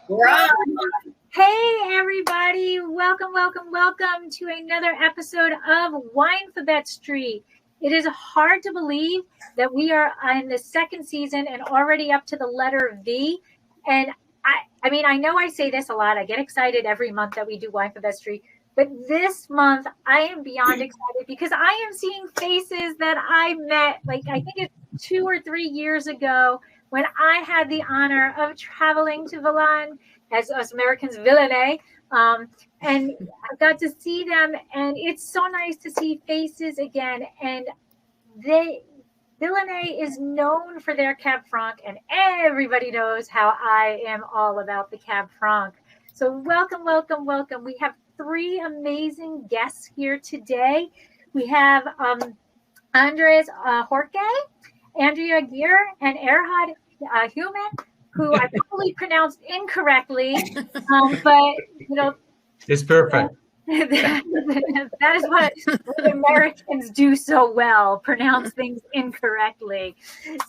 Right. Hey, everybody. Welcome to another episode of Winephabet Street. It is hard to believe that we are in the second season and already up to the letter V. And I mean, I know I say this a lot. I get excited every month that we do Winephabet Street. But this month, I am beyond excited because I am seeing faces that I met, like, I think it's 2 or 3 years ago when I had the honor of traveling to Villany, as us Americans, Villany. And I got to see them, and it's so nice to see faces again. And Villany is known for their Cab Franc, and everybody knows how I am all about the Cab Franc. So welcome. We have 3 amazing guests here today. We have Andres Jorge, Andrea Gear, and Erhard Human, who I probably pronounced incorrectly, but it's perfect. That is what Americans do so well, pronounce things incorrectly.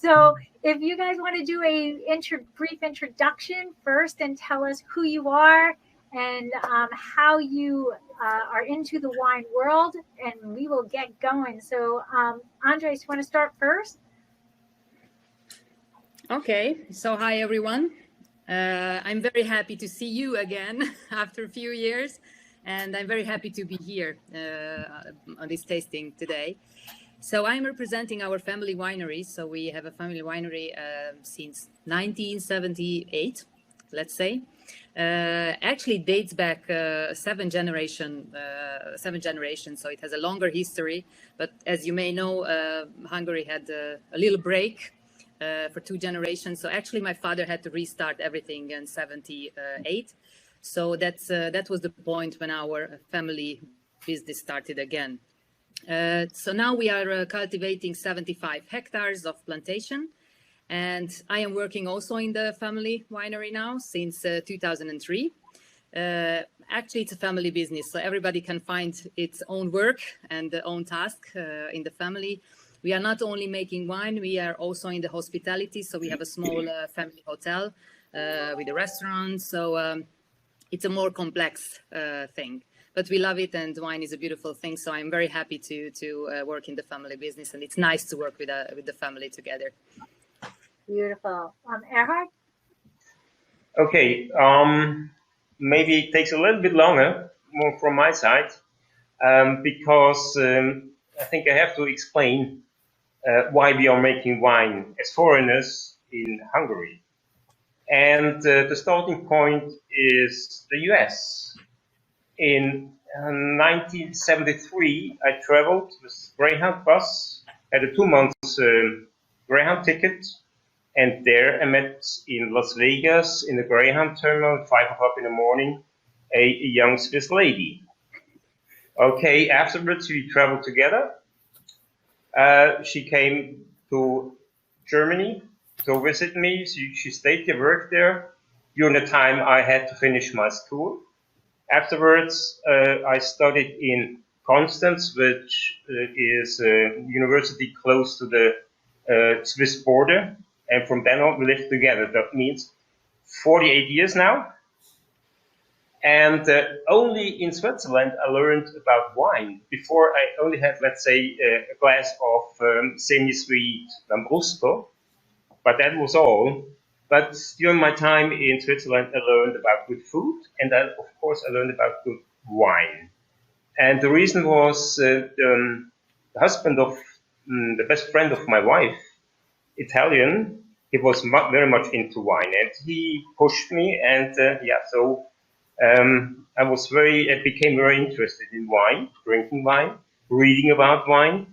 So if you guys want to do a brief introduction first and tell us who you are and how you are into the wine world, and we will get going. So Andres, you want to start first? Okay, so hi everyone. I'm very happy to see you again after a few years, and I'm very happy to be here on this tasting today. So I'm representing our family winery. So we have a family winery since 1978, let's say. Actually dates back 7 generations, so it has a longer history. But as you may know, Hungary had a little break for 2 generations. So actually my father had to restart everything in 78. So that was the point when our family business started again. So now we are cultivating 75 hectares of plantation. And I am working also in the family winery now since 2003. Actually, it's a family business, so everybody can find its own work and own task in the family. We are not only making wine, we are also in the hospitality. So we have a small family hotel with a restaurant. So it's a more complex thing, but we love it, and wine is a beautiful thing. So I'm very happy to work in the family business, and it's nice to work with the family together. Beautiful. Erhard? Okay, maybe it takes a little bit longer, more from my side, because I think I have to explain why we are making wine as foreigners in Hungary. And the starting point is the US. In 1973, I traveled with Greyhound bus, had a 2 months Greyhound ticket, and there I met in Las Vegas in the Greyhound terminal at 5 o'clock in the morning a young Swiss lady. Okay, afterwards we traveled together. She came to Germany to visit me. She stayed there, worked there. During the time I had to finish my school. Afterwards, I studied in Constance, which is a university close to the Swiss border. And from then on, we lived together. That means 48 years now. And only in Switzerland, I learned about wine. Before, I only had, let's say, a glass of semi-sweet Lambrusco, but that was all. But during my time in Switzerland, I learned about good food, and then, of course, I learned about good wine. And the reason was the husband of the best friend of my wife, Italian. He was very much into wine, and he pushed me, and so I became very interested in wine, drinking wine, reading about wine.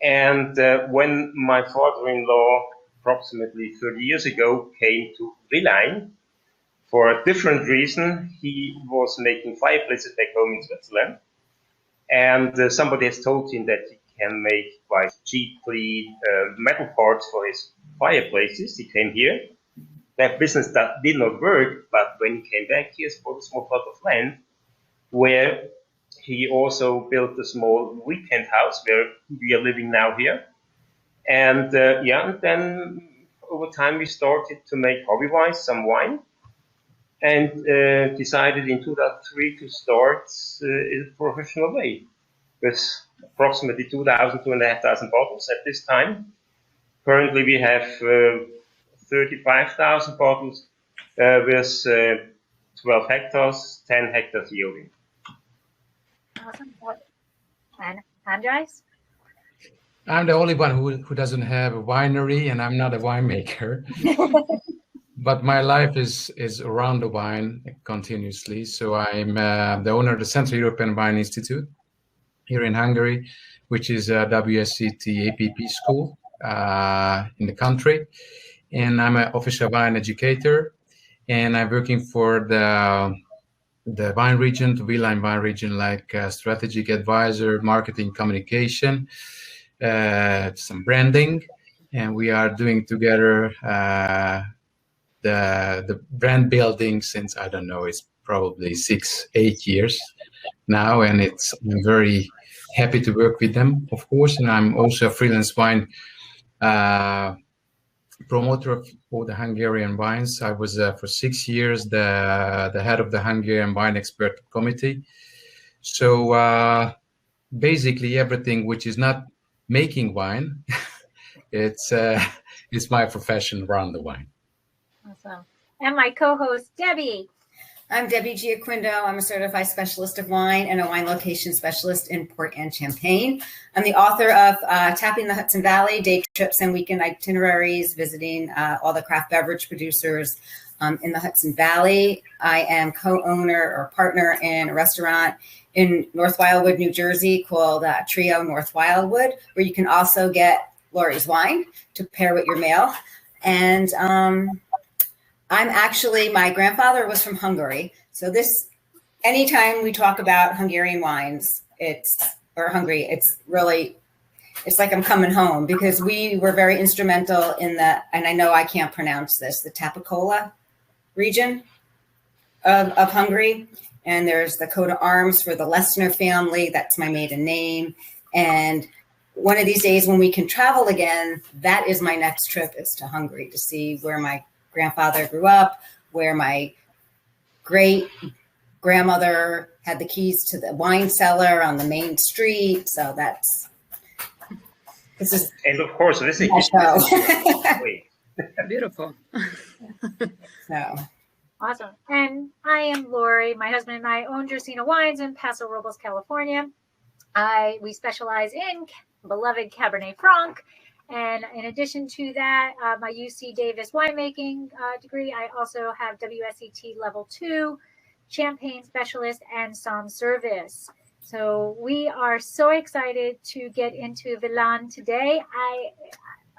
And when my father-in-law, approximately 30 years ago, came to Villany for a different reason, he was making fireplaces back home in Switzerland. And somebody has told him that he can make quite cheaply metal parts for his fireplaces. He came here. That business that did not work, but when he came back, he has bought a small plot of land where he also built a small weekend house where we are living now here. And and then over time we started to make hobby-wise some wine. and decided in 2003 to start in a professional way with approximately 2,500 bottles at this time. Currently, we have 35,000 bottles with 12 hectares, 10 hectares yielding. Awesome. And Andres? I'm the only one who doesn't have a winery, and I'm not a winemaker. But my life is around the wine continuously. So I'm the owner of the Central European Wine Institute here in Hungary, which is a WSET APP school in the country. And I'm an official wine educator, and I'm working for the wine region, the Villany wine region, like strategic advisor, marketing, communication, some branding, and we are doing together the brand building since, I don't know, it's probably 6-8 years now, and I'm very happy to work with them, of course. And I'm also a freelance wine promoter of all the Hungarian wines. I was for 6 years the head of the Hungarian Wine Expert Committee. So basically everything which is not making wine, it's my profession around the wine. Awesome. And my co-host, Debbie. I'm Debbie Gioquindo. I'm a certified specialist of wine and a wine location specialist in Port and Champagne. I'm the author of Tapping the Hudson Valley, day trips and weekend itineraries, visiting all the craft beverage producers in the Hudson Valley. I am co-owner or partner in a restaurant in North Wildwood, New Jersey called Trio North Wildwood, where you can also get Lori's wine to pair with your meal. And I'm actually, my grandfather was from Hungary. So anytime we talk about Hungarian wines, or Hungary, it's like I'm coming home, because we were very instrumental in and I know I can't pronounce this, the Tapacola region of Hungary. And there's the coat of arms for the Lessner family. That's my maiden name. And one of these days when we can travel again, that is my next trip, is to Hungary to see where my grandfather grew up, where my great grandmother had the keys to the wine cellar on the main street. So this is, and of course, this is beautiful. So awesome. And I am Lori. My husband and I own Dracaena Wines in Paso Robles, California. We specialize in beloved Cabernet Franc. And in addition to that, my UC Davis winemaking degree, I also have WSET Level 2, Champagne Specialist, and Som Service. So we are so excited to get into Villany today.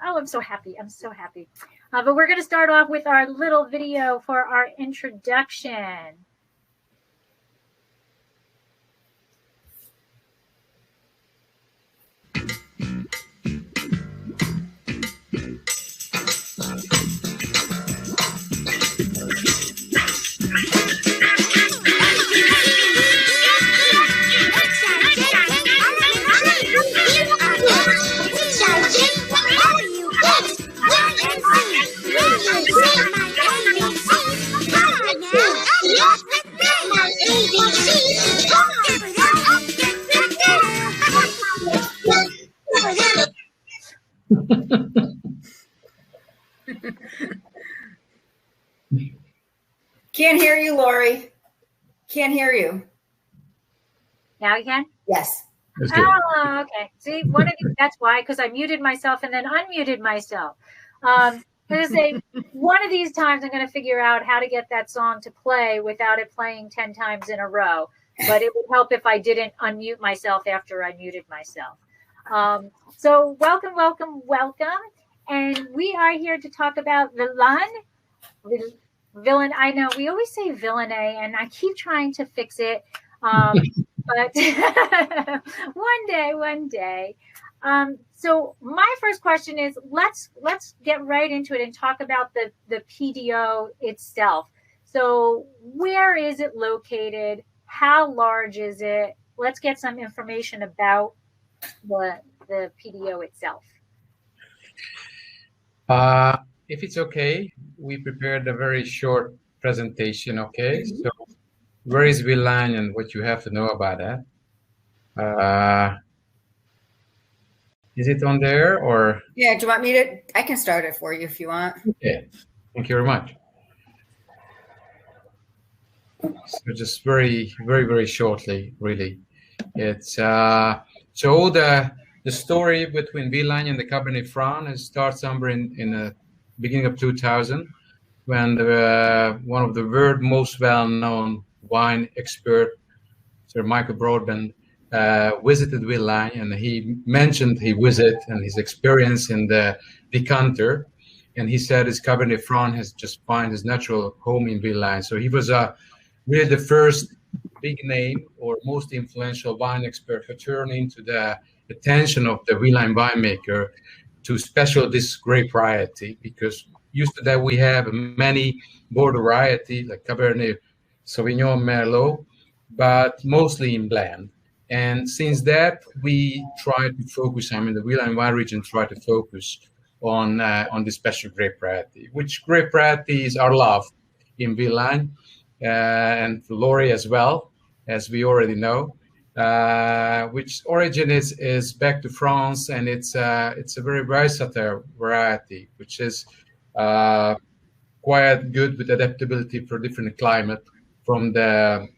I'm so happy. I'm so happy. But we're going to start off with our little video for our introduction. Can't hear you, Lori. Can't hear you. Now you can? Yes. Oh, okay. See, that's why, because I muted myself and then unmuted myself. I'm going to say, one of these times I'm going to figure out how to get that song to play without it playing 10 times in a row. But it would help if I didn't unmute myself after I muted myself. So welcome, welcome, welcome. And we are here to talk about Villany. I know we always say Villany, and I keep trying to fix it. But one day. So my first question is, let's get right into it and talk about the PDO itself. So where is it located? How large is it? Let's get some information about the PDO itself. If it's okay, we prepared a very short presentation. Okay, so where is Villany and what you have to know about that? Is it on there or? Yeah, do you want me to? I can start it for you if you want. Okay, thank you very much. So just very shortly, really. It's so the story between Villany and the Cabernet Franc starts somewhere in the beginning of 2000, when one of the world's most well-known wine expert, Sir Michael Broadbent, visited Villany, and he mentioned his visit and his experience in the decanter, and he said his Cabernet Franc has just found his natural home in Villany. So he was really the first big name or most influential wine expert who turned into the attention of the Villany winemaker to special this grape variety, because used to that we have many border variety like Cabernet Sauvignon, Merlot, but mostly in blend. And since that, we try to focus, I mean, the Villany wine region try to focus on the special grape variety, which grape varieties are loved in Villany and Lori as well, as we already know, which origin is back to France, and it's a very versatile variety, which is quite good with adaptability for different climate, from the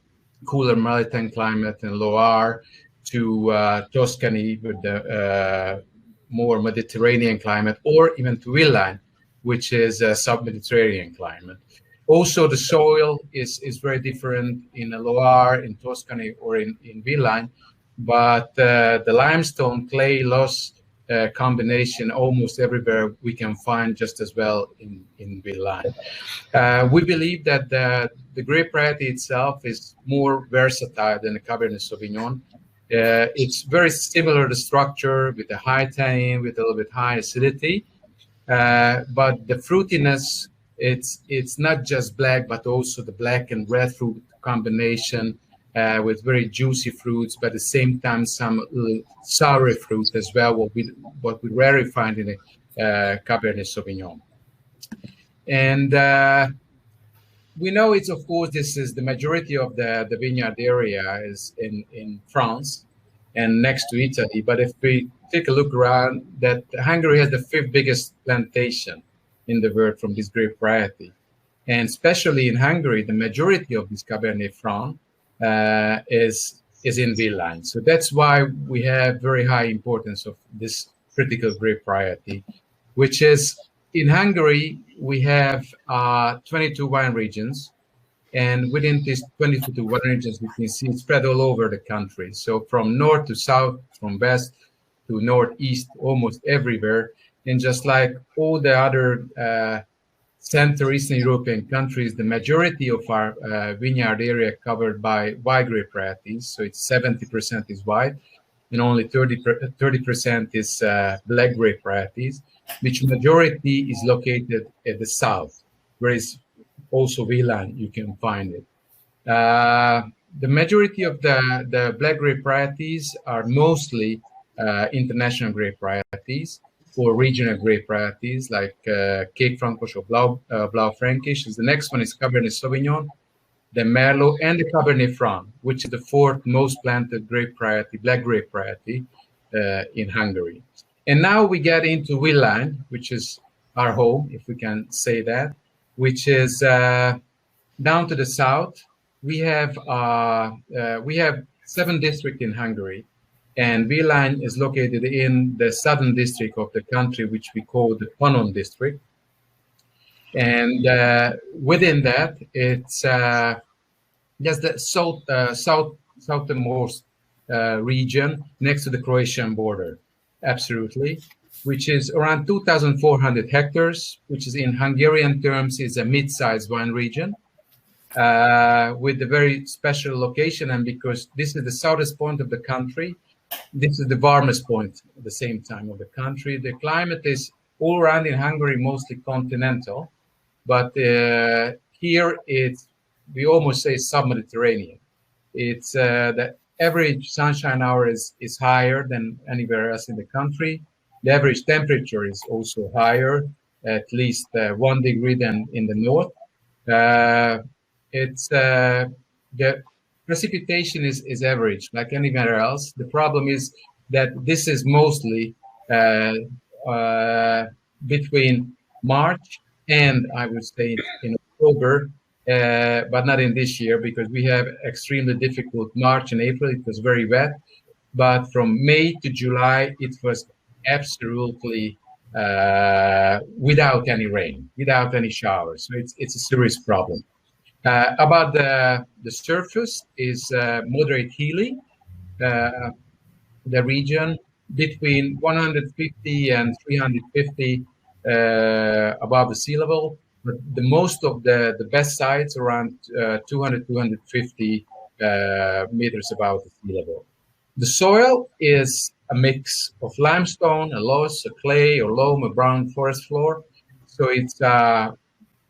cooler maritime climate in Loire to Tuscany with the more Mediterranean climate, or even to Villany, which is a sub-Mediterranean climate. Also, the soil is very different in the Loire, in Tuscany, or in Villany, but the limestone clay loess combination almost everywhere we can find just as well in Villany. We believe that the grape variety itself is more versatile than the Cabernet Sauvignon. It's very similar to structure, with a high tannin, with a little bit high acidity, but the fruitiness, it's not just black, but also the black and red fruit combination with very juicy fruits, but at the same time some sour fruit as well, what we rarely find in a Cabernet Sauvignon. And we know it's, of course, this is the majority of the vineyard area is in France and next to Italy. But if we take a look around, that Hungary has the 5th biggest plantation in the world from this grape variety. And especially in Hungary, the majority of this Cabernet Franc is in Villany. So that's why we have very high importance of this critical grape variety, which is in Hungary, we have 22 wine regions. And within these 22 wine regions, we can see it spread all over the country. So from north to south, from west to northeast, almost everywhere. And just like all the other Central Eastern European countries, the majority of our vineyard area covered by white grape varieties. So it's 70% is white, and only 30% is black grape varieties, which majority is located at the south, where is also Villany, you can find it. The majority of the black grape varieties are mostly international grape varieties, or regional grape varieties like Cape Francois or Blaufränkisch. The next one is Cabernet Sauvignon, the Merlot, and the Cabernet Franc, which is the 4th most planted grape variety, black grape variety in Hungary. And now we get into Villany, which is our home, if we can say that, which is down to the south. We have 7 districts in Hungary. And Villany is located in the southern district of the country, which we call the Pannon district. And within that, it's just the southernmost region next to the Croatian border, absolutely, which is around 2,400 hectares, which is in Hungarian terms is a mid-sized wine region with a very special location. And because this is the southern point of the country, this is the warmest point at the same time of the country. The climate is all around in Hungary, mostly continental, but here we almost say sub-Mediterranean. It's the average sunshine hour is higher than anywhere else in the country. The average temperature is also higher, at least 1 degree than in the north. It's the precipitation is average, like anywhere else. The problem is that this is mostly between March and I would say in October, but not in this year because we have extremely difficult March and April. It was very wet, but from May to July, it was absolutely without any rain, without any showers. So it's a serious problem. About the surface is moderate hilly. The region between 150 and 350 above the sea level. But the most of the best sites around 200, 250 meters above the sea level. The soil is a mix of limestone, a loess, a clay, or loam, a brown forest floor. So it's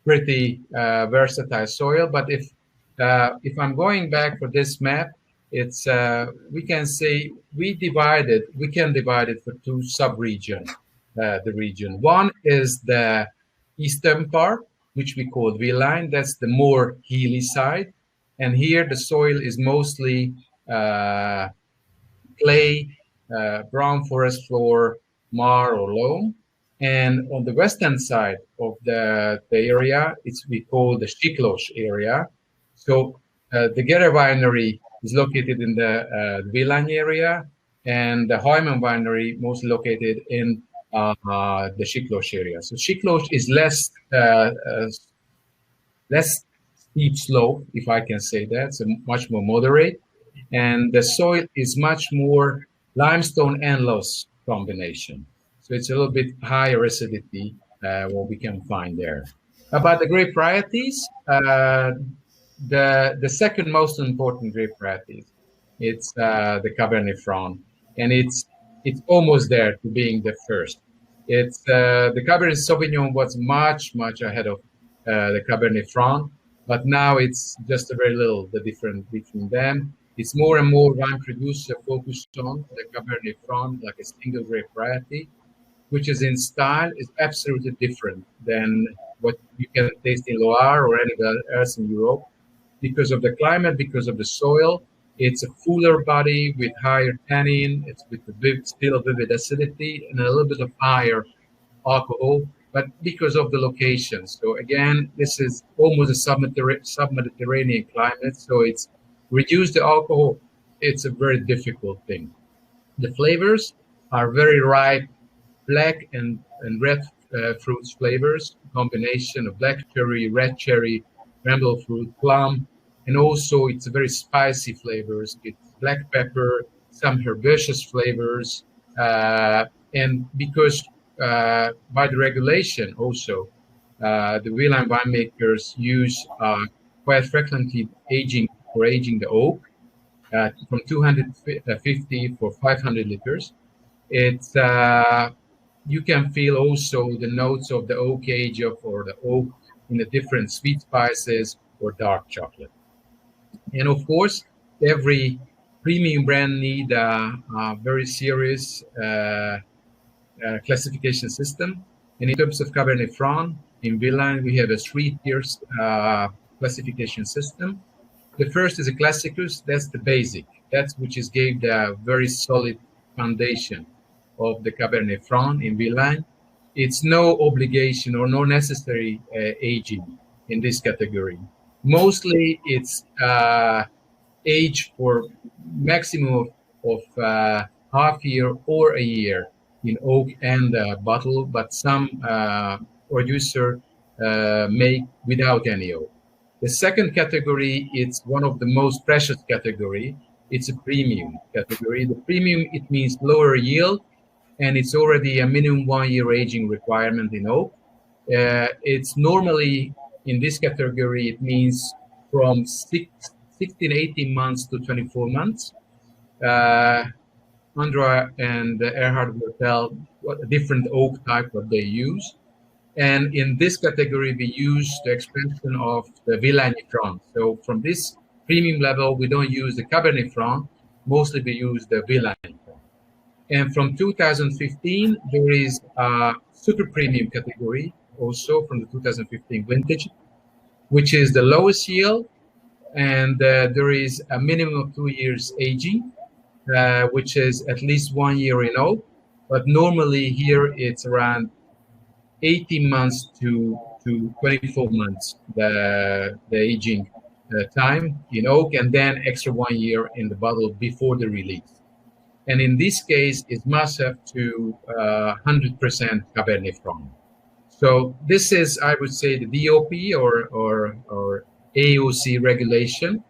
pretty versatile soil. But if I'm going back for this map, it's we can say we can divide it for two sub-regions. The region one is the eastern part, which we call Villany. That's the more hilly side, and here the soil is mostly clay, brown forest floor, mar or loam. And on the western side of the area, we call the Siklos area. So the Gere winery is located in the Villany area, and the Heumann winery mostly located in the Siklos area. So Siklos is less steep slope, if I can say that, so much more moderate. And the soil is much more limestone and loess combination. So it's a little bit higher acidity what we can find there. About the grape varieties, the second most important grape varieties, it's the Cabernet Franc, and it's almost there to being the first. It's the Cabernet Sauvignon was much ahead of the Cabernet Franc, but now it's just a very little the difference between them. It's more and more wine producers focused on the Cabernet Franc like a single grape variety, which is in style is absolutely different than what you can taste in Loire or anywhere else in Europe because of the climate, because of the soil. It's a fuller body with higher tannin. It's with still a vivid acidity and a little bit of higher alcohol, but because of the location. So again, this is almost a sub-Mediterranean climate. So it's reduce the alcohol. It's a very difficult thing. The flavors are very ripe, black and red fruits flavors, combination of black cherry, red cherry, bramble fruit, plum, and also it's a very spicy flavors. It's black pepper, some herbaceous flavors, and because by the regulation also, the Villany winemakers use quite frequently aging the oak from 250 for 500 liters. It's you can feel also the notes of the oak age or the oak in the different sweet spices or dark chocolate. And of course, every premium brand need a very serious classification system. And in terms of Cabernet Franc, in Villany, we have a 3-tier classification system. The first is a Classicus, that's the basic. That's which is gave the very solid foundation of the Cabernet Franc in Villany. It's no obligation or no necessary aging in this category. Mostly it's age for maximum of half year or a year in oak and bottle, but some producer make without any oak. The second category, it's one of the most precious category. It's a premium category. The premium, it means lower yield, and it's already a minimum 1 year aging requirement in oak. It's normally in this category, it means from 16, 18 months to 24 months. Andra and Erhard will tell what a different oak type that they use. And in this category, we use the expansion of the Villany Franc. So from this premium level, we don't use the Cabernet Franc. Mostly we use the Villany Franc. And from 2015, there is a super premium category, also from the 2015 vintage. which is the lowest yield, and there is a minimum of 2 years aging, which is at least 1 year in oak. But normally here it's around 18 months to 24 months, the aging time in oak, and then extra 1 year in the bottle before the release. And in this case, it must have to 100% Cabernet Franc. So this is, I would say, the DOP or AOC regulation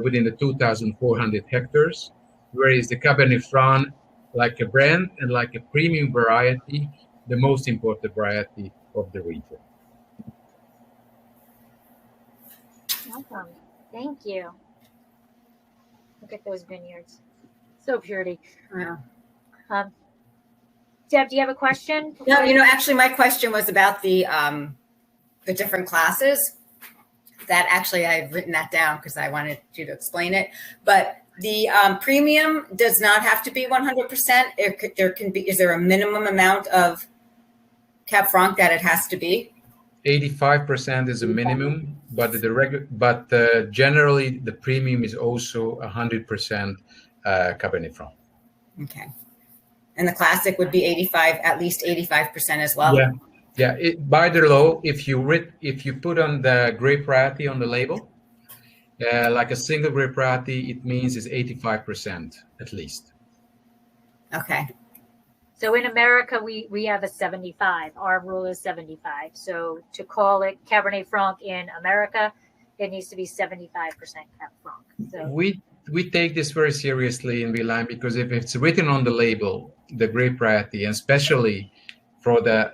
within the 2,400 hectares, whereas the Cabernet Franc, like a brand and like a premium variety, the most important variety of the region. Welcome. Thank you. Look at those vineyards. So pretty. Yeah. Deb, do you have a question? No, actually, my question was about the different classes. That actually, I've written that down because I wanted you to explain it. But the premium does not have to be 100%. There can be. Is there a minimum amount of Cab Franc that it has to be? 85% is a minimum, but generally the premium is also 100% Cabernet Franc. Okay. And the classic would be 85, at least 85% as well. Yeah. By the law, if you put on the grape variety on the label, like a single grape variety, it means it's 85% at least. Okay. So in America, we have a 75. Our rule is 75. So to call it Cabernet Franc in America, it needs to be 75% Cab Franc. So we take this very seriously in Villany, because if it's written on the label, the grape variety, and especially for the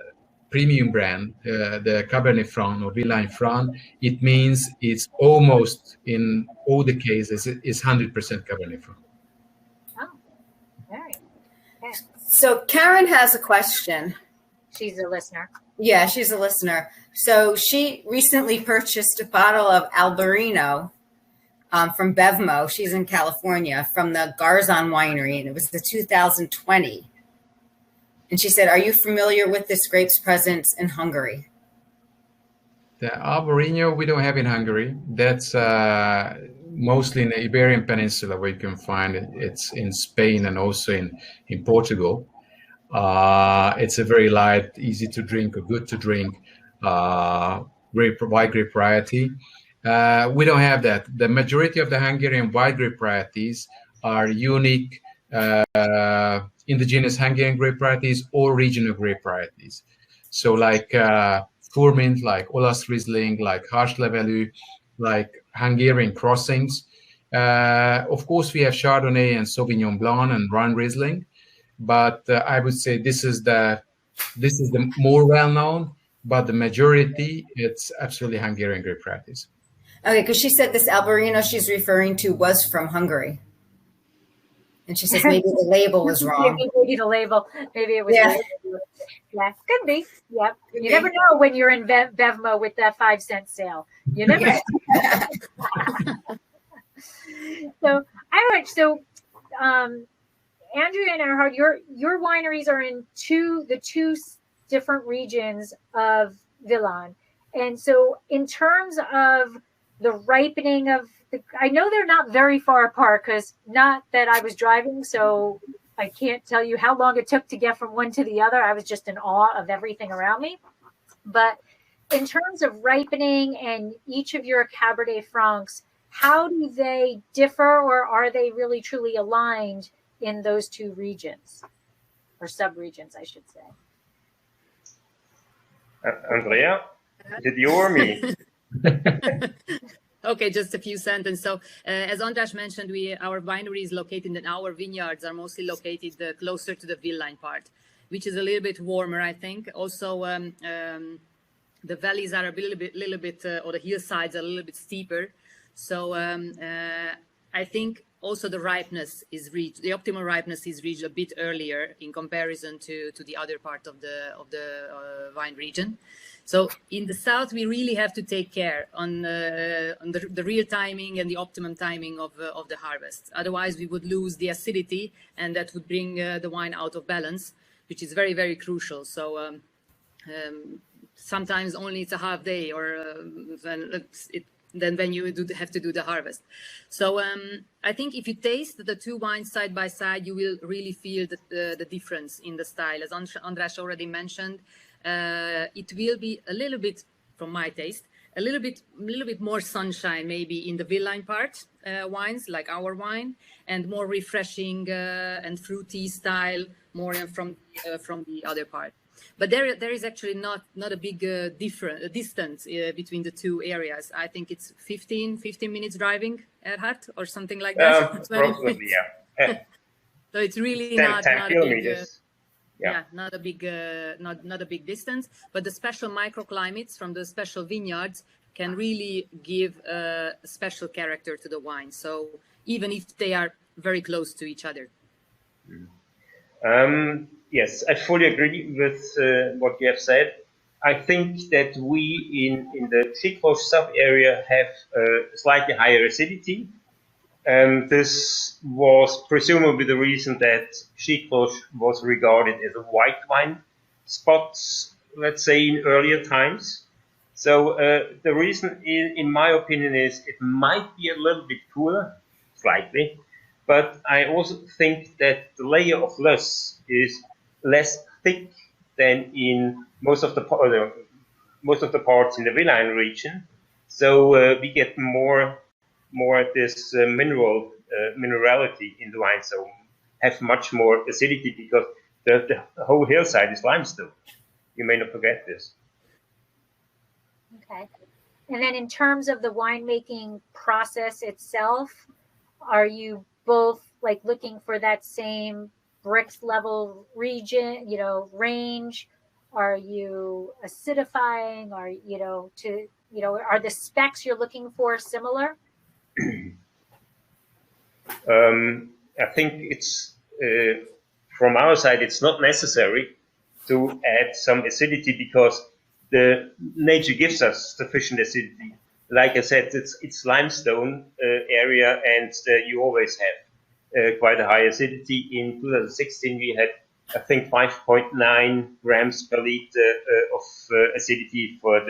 premium brand, the Cabernet Franc or Villany Franc, it means it's almost, in all the cases, it's 100% Cabernet Franc. Oh, very. Okay. So Karen has a question. She's a listener. Yeah, she's a listener. So she recently purchased a bottle of Albarino from Bevmo. She's in California, from the Garzon Winery, and it was the 2020. And she said, "Are you familiar with this grape's presence in Hungary?" The Albarino we don't have in Hungary. That's mostly in the Iberian Peninsula where you can find it. It's in Spain and also in Portugal. It's a very light, easy to drink, or good to drink white grape variety. We don't have that. The majority of the Hungarian white grape varieties are unique indigenous Hungarian grape varieties or regional grape varieties. So like Furmint, like Olasz Riesling, like Harslevelű, like Hungarian crossings. Of course, we have Chardonnay and Sauvignon Blanc and Rhine Riesling, but I would say this is the more well-known, but the majority, it's absolutely Hungarian grape varieties. Okay, because she said this Albarino she's referring to was from Hungary. And she says maybe the label was wrong. Maybe the label. Maybe it was. Yeah. Yeah, could be. Yep. You never know when you're in Bevmo with that 5-cent sale. You never know. So, all right. So, Andrea and Erhard, your wineries are in the two different regions of Villany. And so in terms of the ripening of I know they're not very far apart, because not that I was driving, so I can't tell you how long it took to get from one to the other. I was just in awe of everything around me. But in terms of ripening and each of your Cabernet Francs, how do they differ, or are they really truly aligned in those two regions, or sub-regions, I should say? Andrea, is it you or me? Okay, just a few sentences. So, as András mentioned, our winery is located, and our vineyards are mostly located closer to the Villany part, which is a little bit warmer, I think. Also, the valleys are a little bit, or the hillsides are a little bit steeper. So, I think also the ripeness is reached. The optimal ripeness is reached a bit earlier in comparison to the other part of the wine region. So in the south, we really have to take care on the real timing and the optimum timing of the harvest. Otherwise, we would lose the acidity, and that would bring the wine out of balance, which is very, very crucial. So sometimes only it's a half day, or then when you have to do the harvest. So I think if you taste the two wines side by side, you will really feel the difference in the style. As András already mentioned, it will be a little bit, from my taste, a little bit more sunshine maybe in the Villany part wines, like our wine, and more refreshing and fruity style more from the other part. But there is actually not a big distance between the two areas. I think it's 15 minutes driving at Hut or something like that. Probably, yeah. So it's really 10 kilometers. Not a big distance. But the special microclimates from the special vineyards can really give a special character to the wine. So even if they are very close to each other. Yes, I fully agree with what you have said. I think that we in the Gioquindo sub area have slightly higher acidity. This was presumably the reason that Gioquindo was regarded as a white wine spot, let's say, in earlier times. So the reason, in my opinion, is it might be a little bit cooler, slightly, but I also think that the layer of loess is less thick than in most of the parts in the Villany region. So we get more this minerality in the wine, so have much more acidity because the whole hillside is limestone. You may not forget this. Okay. And then in terms of the winemaking process itself, are you both like looking for that same brix level region, range? Are you acidifying? Are are the specs you're looking for similar? I think it's from our side, it's not necessary to add some acidity because the nature gives us sufficient acidity. Like I said, it's limestone area, and you always have quite a high acidity. In 2016, we had, I think, 5.9 grams per liter of acidity for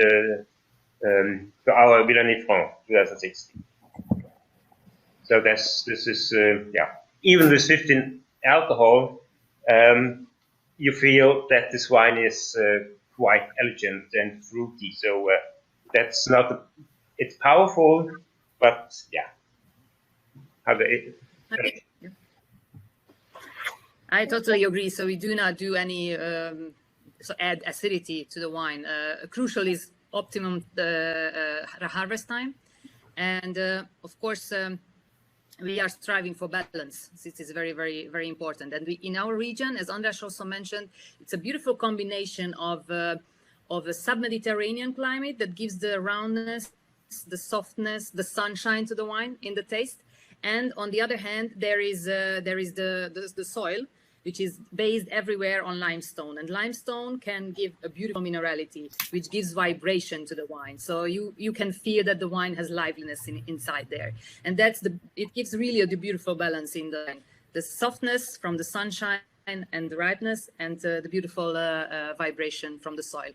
our Villany Franc 2016. So this is even with 15 alcohol, you feel that this wine is quite elegant and fruity. So that's not. It's powerful, but I totally agree. So we do not do any add acidity to the wine. Crucial is optimum harvest time, and of course. We are striving for balance. This is very, very, very important. And in our region, as András also mentioned, it's a beautiful combination of a sub-Mediterranean climate that gives the roundness, the softness, the sunshine to the wine in the taste. And on the other hand, there is the soil, which is based everywhere on limestone. And limestone can give a beautiful minerality, which gives vibration to the wine. So you can feel that the wine has liveliness inside there. And it gives really the beautiful balance in the softness from the sunshine and the ripeness, and the beautiful vibration from the soil.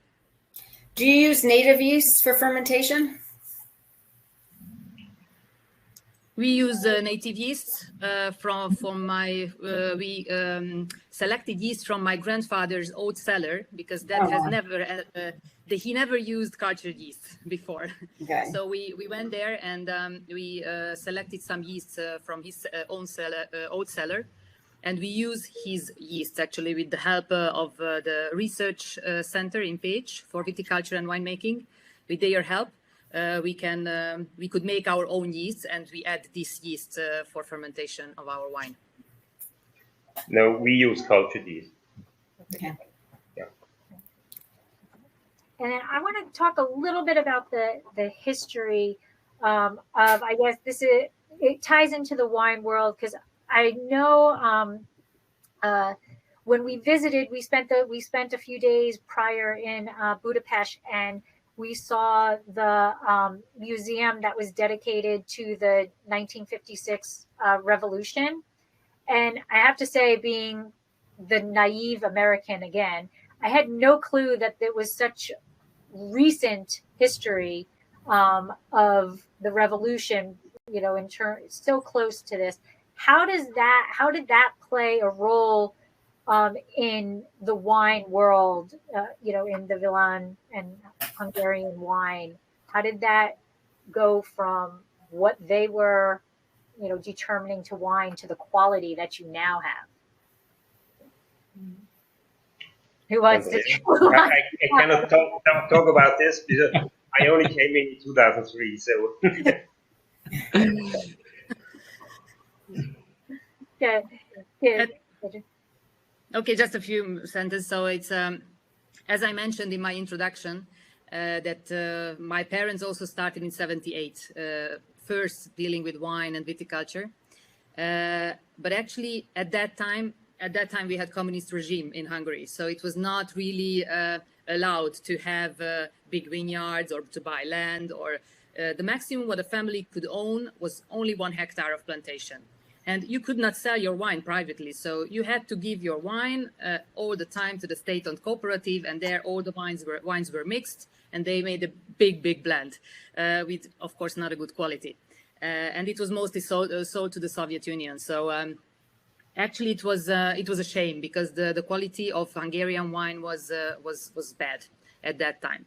Do you use native yeast for fermentation? We use native yeast we selected yeast from my grandfather's old cellar, because that he never used cultured yeast before. Okay. So we went there and we selected some yeast from his own old cellar, and we use his yeast actually with the help of the research center in Pécs for viticulture and winemaking. With their help, we could make our own yeast, and we add this yeast for fermentation of our wine. No, we use cultured yeast. Okay. Yeah. And then I want to talk a little bit about the history of, I guess it ties into the wine world, because I know when we visited, we spent a few days prior in Budapest, and we saw the museum that was dedicated to the 1956 revolution. And I have to say, being the naive American again, I had no clue that it was such recent history of the revolution, in turn so close to this. How did that play a role in the wine world, in the Villany and Hungarian wine? How did that go from what they were, determining to wine to the quality that you now have? Who wants to? I cannot talk about this because I only came in 2003. So. Good. Okay, just a few sentences. So it's, as I mentioned in my introduction, that my parents also started in 78, first dealing with wine and viticulture. But actually at that time we had communist regime in Hungary. So it was not really allowed to have big vineyards or to buy land, or the maximum what a family could own was only 1 hectare of plantation. And you could not sell your wine privately. So you had to give your wine all the time to the state-owned cooperative, and there all the wines were mixed, and they made a big blend with, of course, not a good quality. And it was mostly sold to the Soviet Union. So actually it was a shame, because the quality of Hungarian wine was bad at that time.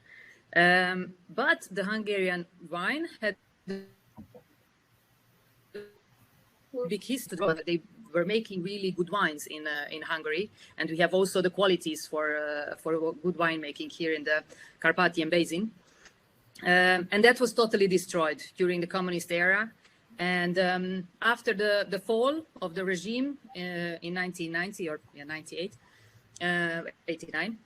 But the Hungarian wine had big history. They were making really good wines in Hungary, and we have also the qualities for good winemaking here in the Carpathian Basin. And that was totally destroyed during the communist era. And after the fall of the regime in 1990 or 98, 89,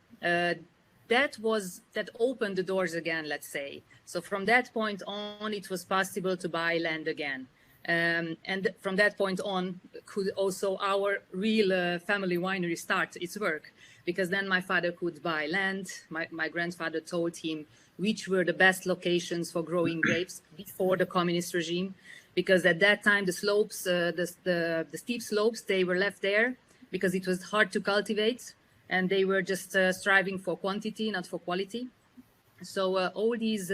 that opened the doors again, let's say. So from that point on, it was possible to buy land again. And from that point on, could also our real family winery start its work, because then my father could buy land. My grandfather told him which were the best locations for growing grapes before the communist regime, because at that time the slopes, the steep slopes, they were left there because it was hard to cultivate, and they were just striving for quantity, not for quality. So all these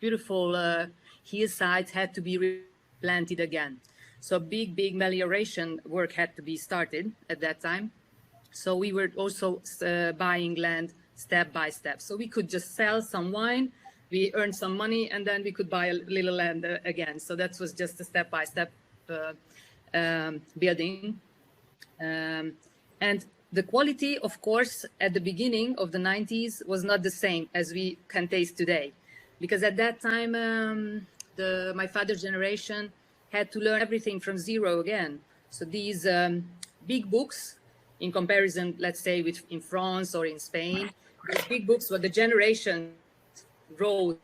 beautiful hillsides had to be planted again. So big melioration work had to be started at that time. So we were also buying land step by step. So we could just sell some wine, we earned some money, and then we could buy a little land again. So that was just a step by step building. And the quality, of course, at the beginning of the 90s was not the same as we can taste today, because at that time, my father's generation had to learn everything from zero again. So these big books, in comparison, let's say, with in France or in Spain, these big books, what the generation wrote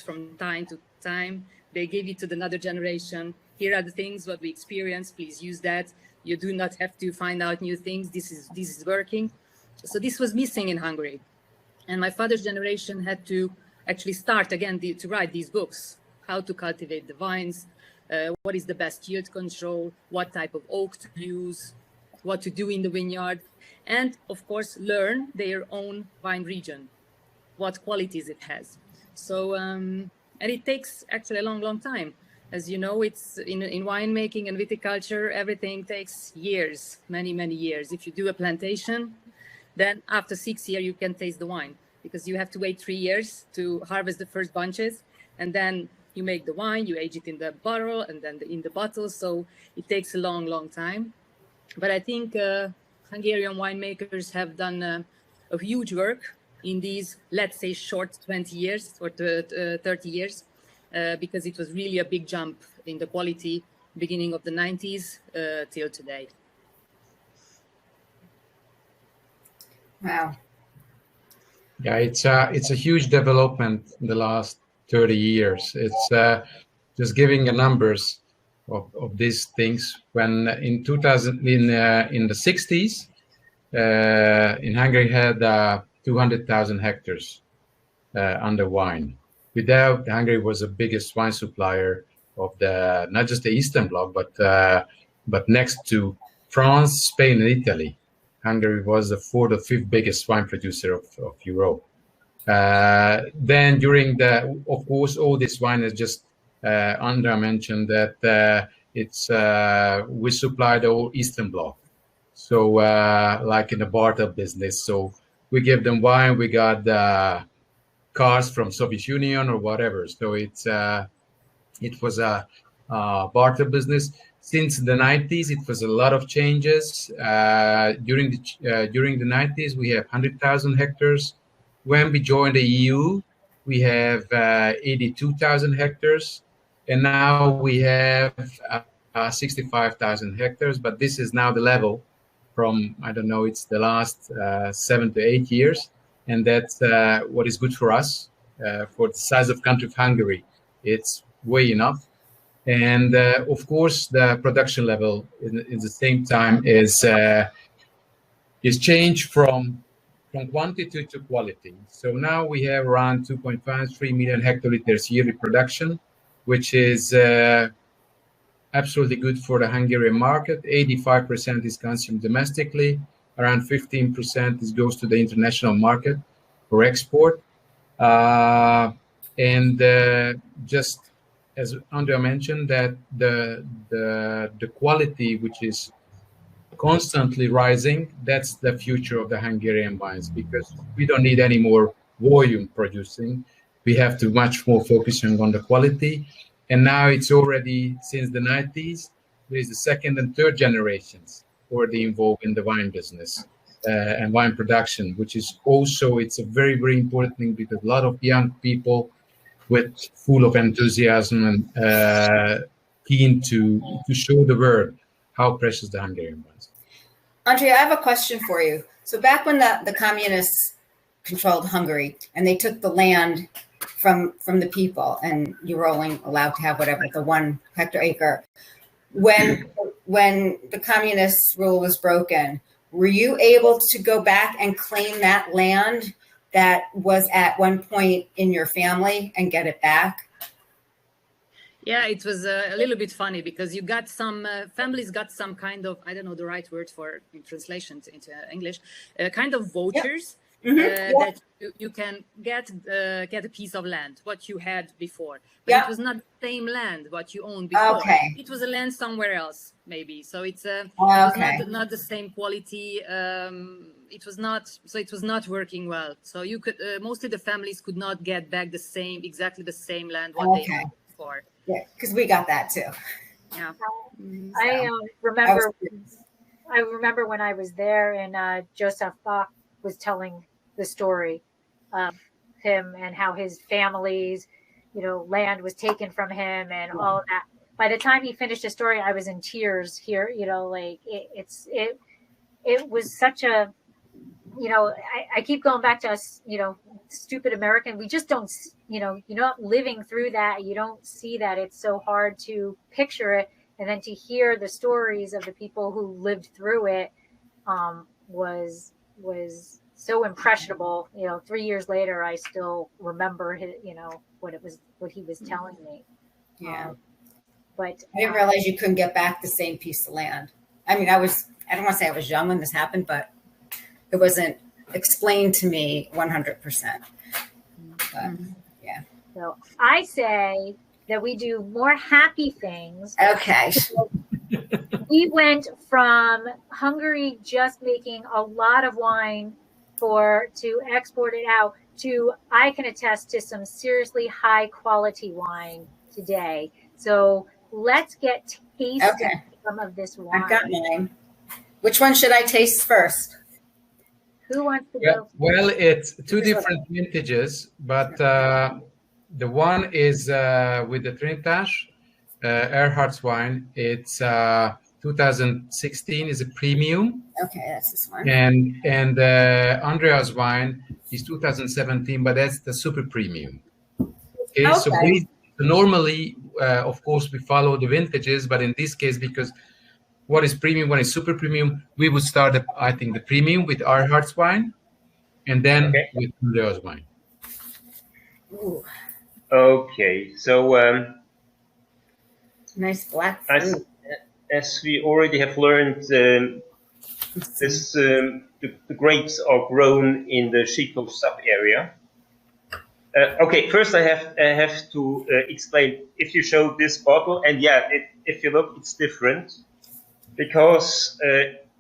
from time to time, they gave it to another generation. Here are the things what we experienced. Please use that. You do not have to find out new things. This is working. So this was missing in Hungary, and my father's generation had to actually start again to write these books. How to cultivate the vines, what is the best yield control, what type of oak to use, what to do in the vineyard, and of course learn their own wine region, what qualities it has. So and it takes actually a long time. As you know, it's in winemaking and viticulture, everything takes years, many years. If you do a plantation, then after 6 years you can taste the wine, because you have to wait 3 years to harvest the first bunches, and then you make the wine, you age it in the barrel and then in the bottle. So it takes a long time. But I think Hungarian winemakers have done a huge work in these, let's say, short 20 years or 30 years, because it was really a big jump in the quality beginning of the 90s till today. Wow. Yeah, it's a huge development in the last 30 years. It's just giving the numbers of these things. When in 2000, in the 60s, in Hungary had 200,000 hectares under wine. Without, Hungary was the biggest wine supplier of the, not just the Eastern Bloc, but next to France, Spain, and Italy. Hungary was the 4th or 5th biggest wine producer of Europe. Then during of course, all this wine is just, Andrea mentioned that we supply the whole Eastern Bloc. So like in the barter business. So we give them wine, we got cars from Soviet Union or whatever. So it was a barter business. Since the 90s, it was a lot of changes. During the 90s, we have 100,000 hectares. When we joined the EU, we have 82,000 hectares. And now we have 65,000 hectares. But this is now the level from, I don't know, it's the last 7 to 8 years. And that's what is good for us, for the size of country of Hungary. It's way enough. And of course, the production level in the same time is changed from quantity to quality. So now we have around 2.53 million hectoliters yearly production, which is absolutely good for the Hungarian market. 85% is consumed domestically. Around 15% goes to the international market for export. Just as Andrea mentioned, that the quality, which is constantly rising, that's the future of the Hungarian wines, because we don't need any more volume producing. We have to much more focusing on the quality. And now it's already, since the 90s, there's the second and third generations already involved in the wine business and wine production, which is also, it's a very, very important thing, because a lot of young people full of enthusiasm and keen to show the world how precious the Hungarian was. Andrea, I have a question for you. So back when the communists controlled Hungary and they took the land from the people, and you were only allowed to have whatever, the 1 hectare, when the communist rule was broken, were you able to go back and claim that land that was at one point in your family and get it back? Yeah, it was a little bit funny, because you got some families got some kind of, I don't know the right word for in translation into English, kind of vouchers. Yep. That you can get a piece of land, what you had before. But it was not the same land what you owned before. Okay. It was a land somewhere else, maybe. So it was not the same quality. It was not working well. So you could mostly the families could not get back exactly the same land what they had before. Yeah, because we got that too. Yeah. I remember when I was there, and Joseph Bach was telling the story of him and how his family's, land was taken from him and all of that. By the time he finished the story, I was in tears here, like it was such a, I keep going back to us, stupid American. We just don't, you're not living through that. You don't see that. It's so hard to picture it. And then to hear the stories of the people who lived through it was so impressionable. 3 years later, I still remember what he was telling me. Yeah. But I didn't realize you couldn't get back the same piece of land. I mean, I don't want to say I was young when this happened, but it wasn't explained to me 100%. But, yeah. So I say that we do more happy things. Okay. We went from Hungary just making a lot of wine to export it out to, I can attest to some seriously high quality wine today. So let's get tasting some of this wine. I've got mine. Which one should I taste first? Who wants to go? Well, it's two different vintages, but the one is with the Trintas, Erhardt's wine. It's 2016 is a premium. Okay, that's this one. And Andrea's wine is 2017, but that's the super premium. Okay. So normally, of course, we follow the vintages, but in this case, because what is premium, what is super premium, we would start, the premium with Erhardt's wine, and then with Andrea's wine. Ooh. Okay, so nice black fruit. As we already have learned, the grapes are grown in the Chico sub-area, Okay, first I have to explain. If you show this bottle, and yeah, if you look, it's different because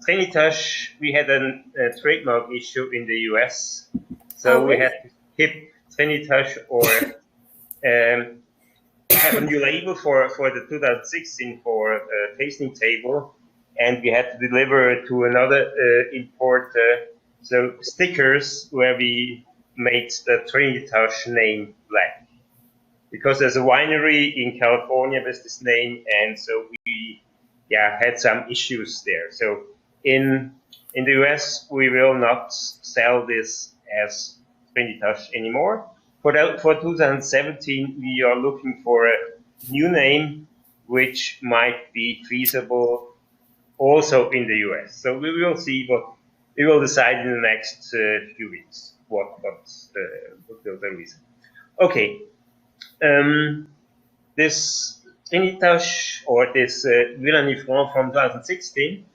Trinitas, we had a trademark issue in the US, so we had to skip Trinitas or have a new label for the 2016 for tasting table, and we had to deliver to another importer. So stickers where we made the Trinitas name black, because there's a winery in California with this name, and so we had some issues there. So in the US we will not sell this as Trinitas anymore. For 2017 we are looking for a new name which might be feasible also in the US. So we will see what we will decide in the next few weeks. What the reason? Okay, this Trinitas or this Villany Franc from 2016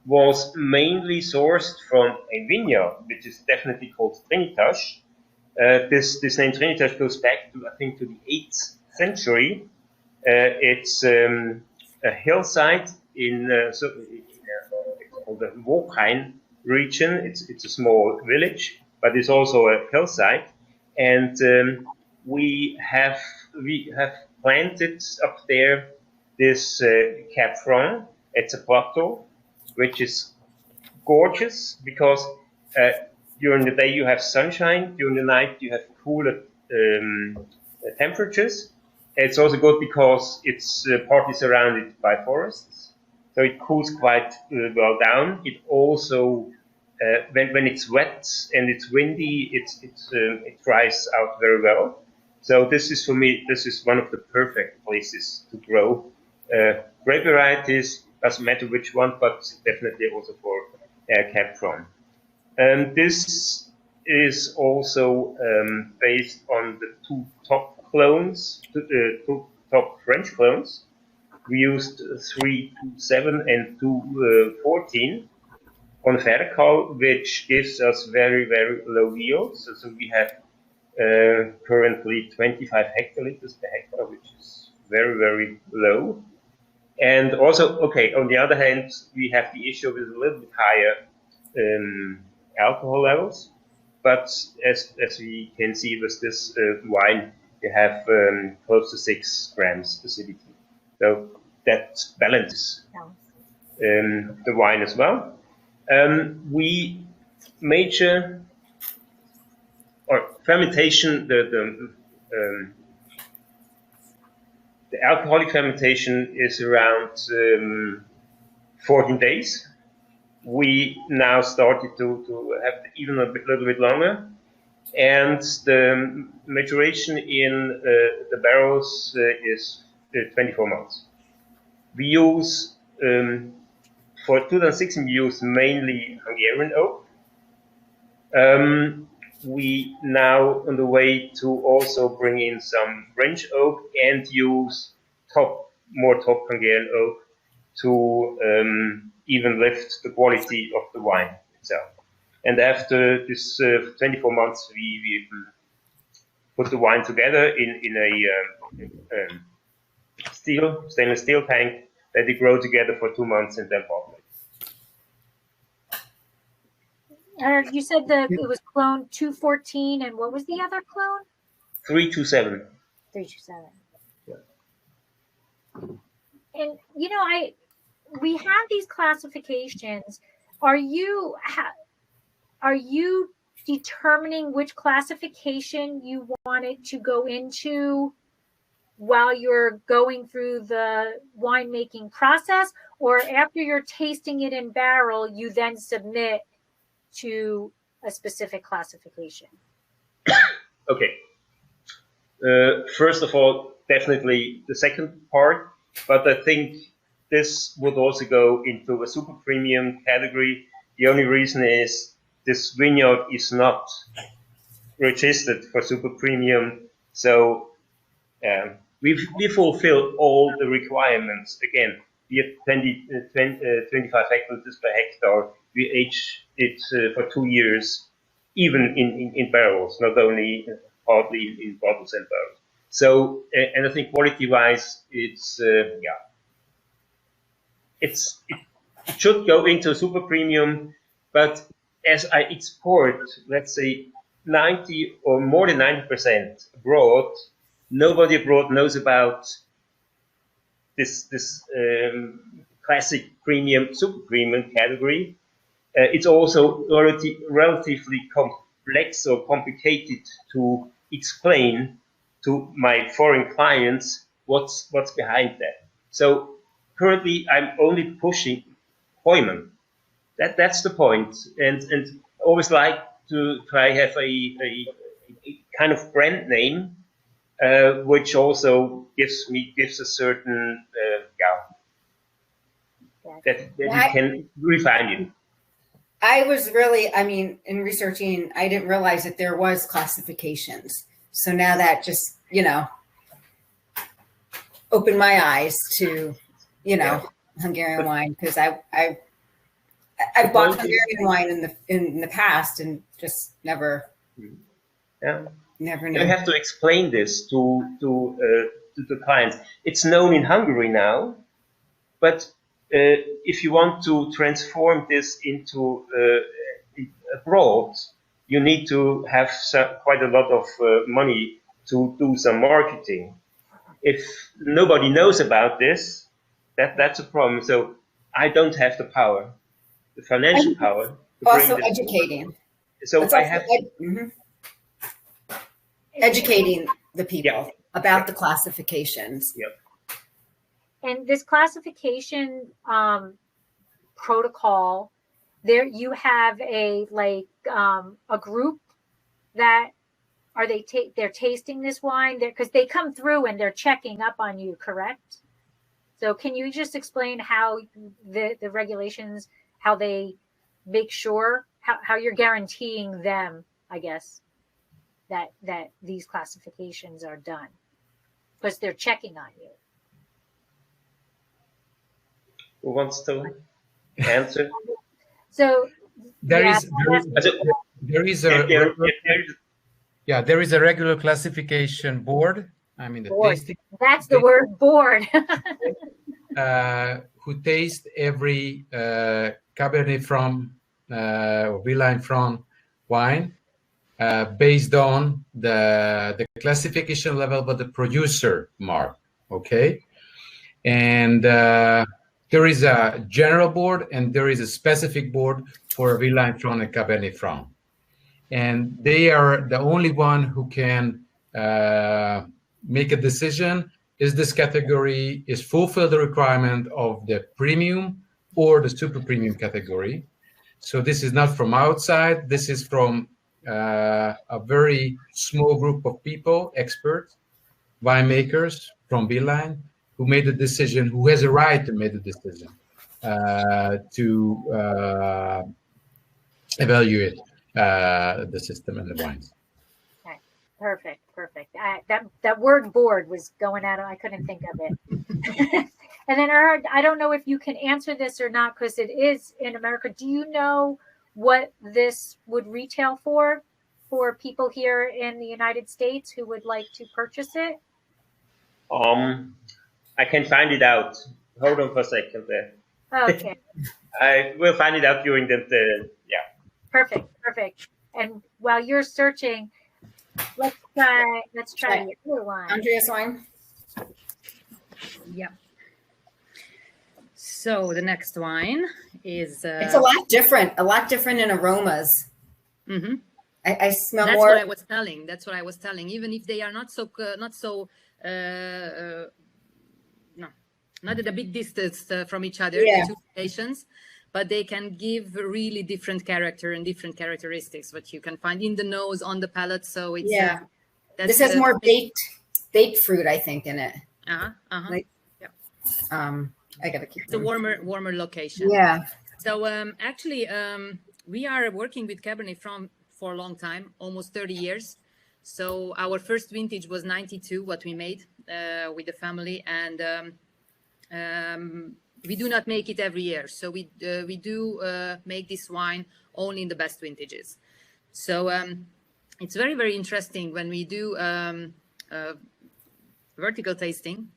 was mainly sourced from a vineyard, which is definitely called Trinitas. This name Trinitas goes back to, I think, to the 8th century. It's a hillside in called the Villany region. It's a small village, but it's also a hillside, and we have planted up there this Cabernet Franc. It's a plateau, which is gorgeous because during the day you have sunshine, during the night you have cooler temperatures. It's also good because it's partly surrounded by forests, so it cools quite well down. It also, when it's wet and it's windy, it dries out very well. So this is, for me, this is one of the perfect places to grow grape varieties. Doesn't matter which one, but definitely also for Cabernet Franc. This is also based on the two top clones, two top French clones. We used 327 and 214 on Vercal, which gives us very, very low yields. So we have currently 25 hectoliters per hectare, which is very, very low. And also, okay, on the other hand, we have the issue with a little bit higher alcohol levels. But as we can see with this wine, you have close to 6 grams acidity. So that balances the wine as well. We major or fermentation, the alcoholic fermentation is around 14 days. We now started to have even a little bit longer, and the maturation in the barrels is 24 months. We use for 2016 we use mainly Hungarian oak. We now on the way to also bring in some French oak and use more top Hungarian oak to even lift the quality of the wine itself. And after this 24 months, we put the wine together in a stainless steel tank, let it grow together for 2 months, and then bottle it. You said that it was clone 214, and what was the other clone? 327. 327. Yeah. And you know, we have these classifications. Are you determining which classification you wanted to go into while you're going through the winemaking process, or after you're tasting it in barrel, you then submit to a specific classification? Okay. First of all, definitely the second part, but I think this would also go into a super premium category. The only reason is this vineyard is not registered for super premium, so we fulfill all the requirements. Again, we have 25 hectoliters per hectare. We age it for 2 years, even in barrels, not only hardly in bottles and barrels. So, and I think quality-wise, it should go into super premium, but as I export, let's say 90 or more than 90% abroad, nobody abroad knows about this classic premium, super premium category. It's also relatively complex or complicated to explain to my foreign clients what's behind that. So currently, I'm only pushing Heumann. That's the point, and always like to try have a kind of brand name, which also gives a certain that you can refine it. I was really, I mean, in researching, I didn't realize that there was classifications. So now that just, opened my eyes to, Hungarian wine, because I've bought Hungarian wine in the past and just never knew. You have to explain this to the clients. It's known in Hungary now, but if you want to transform this into abroad, you need to have quite a lot of money to do some marketing. If nobody knows about this, that's a problem. So I don't have the power, the financial power. Also educating. So I have educating the people about the classifications. Yep. And this classification protocol, there you have a group that they're tasting this wine there because they come through and they're checking up on you, correct? So can you just explain how the regulations, how they make sure how you're guaranteeing them, I guess, that these classifications are done because they're checking on you. Who wants to answer? So there is a regular classification board. I mean, the tasting. That's the word, board. Who taste every Cabernet Franc or Villany Franc wine based on the classification level, but the producer mark. Okay, and there is a general board and there is a specific board for Villany Franc and Cabernet Franc. And they are the only one who can make a decision. Is this category is fulfill the requirement of the premium or the super premium category? So this is not from outside. This is from a very small group of people, experts, winemakers from Villany, who made the decision, who has a right to make the decision to evaluate the system and the wines. Okay. Perfect. That word board was going out. I couldn't think of it. And then I don't know if you can answer this or not because it is in America. Do you know what this would retail for people here in the United States who would like to purchase it? I can find it out. Hold on for a second there. Okay. I will find it out during the. Perfect. And while you're searching, let's try the other one. Andreas wine. Yeah. So the next wine is. It's a lot different in aromas. Mm-hmm. I smell That's more. what I was telling. Even if they are not at a big distance from each other, the two stations, but they can give really different character and different characteristics, what you can find in the nose, on the palate. So it's this has more baked fruit, I think, in it. I gotta keep. It's a warmer location. Yeah. So actually, we are working with Cabernet Franc for a long time, almost 30 years. So our first vintage was 92, what we made with the family, and we do not make it every year. So we do make this wine only in the best vintages. So it's very, very interesting when we do vertical tasting.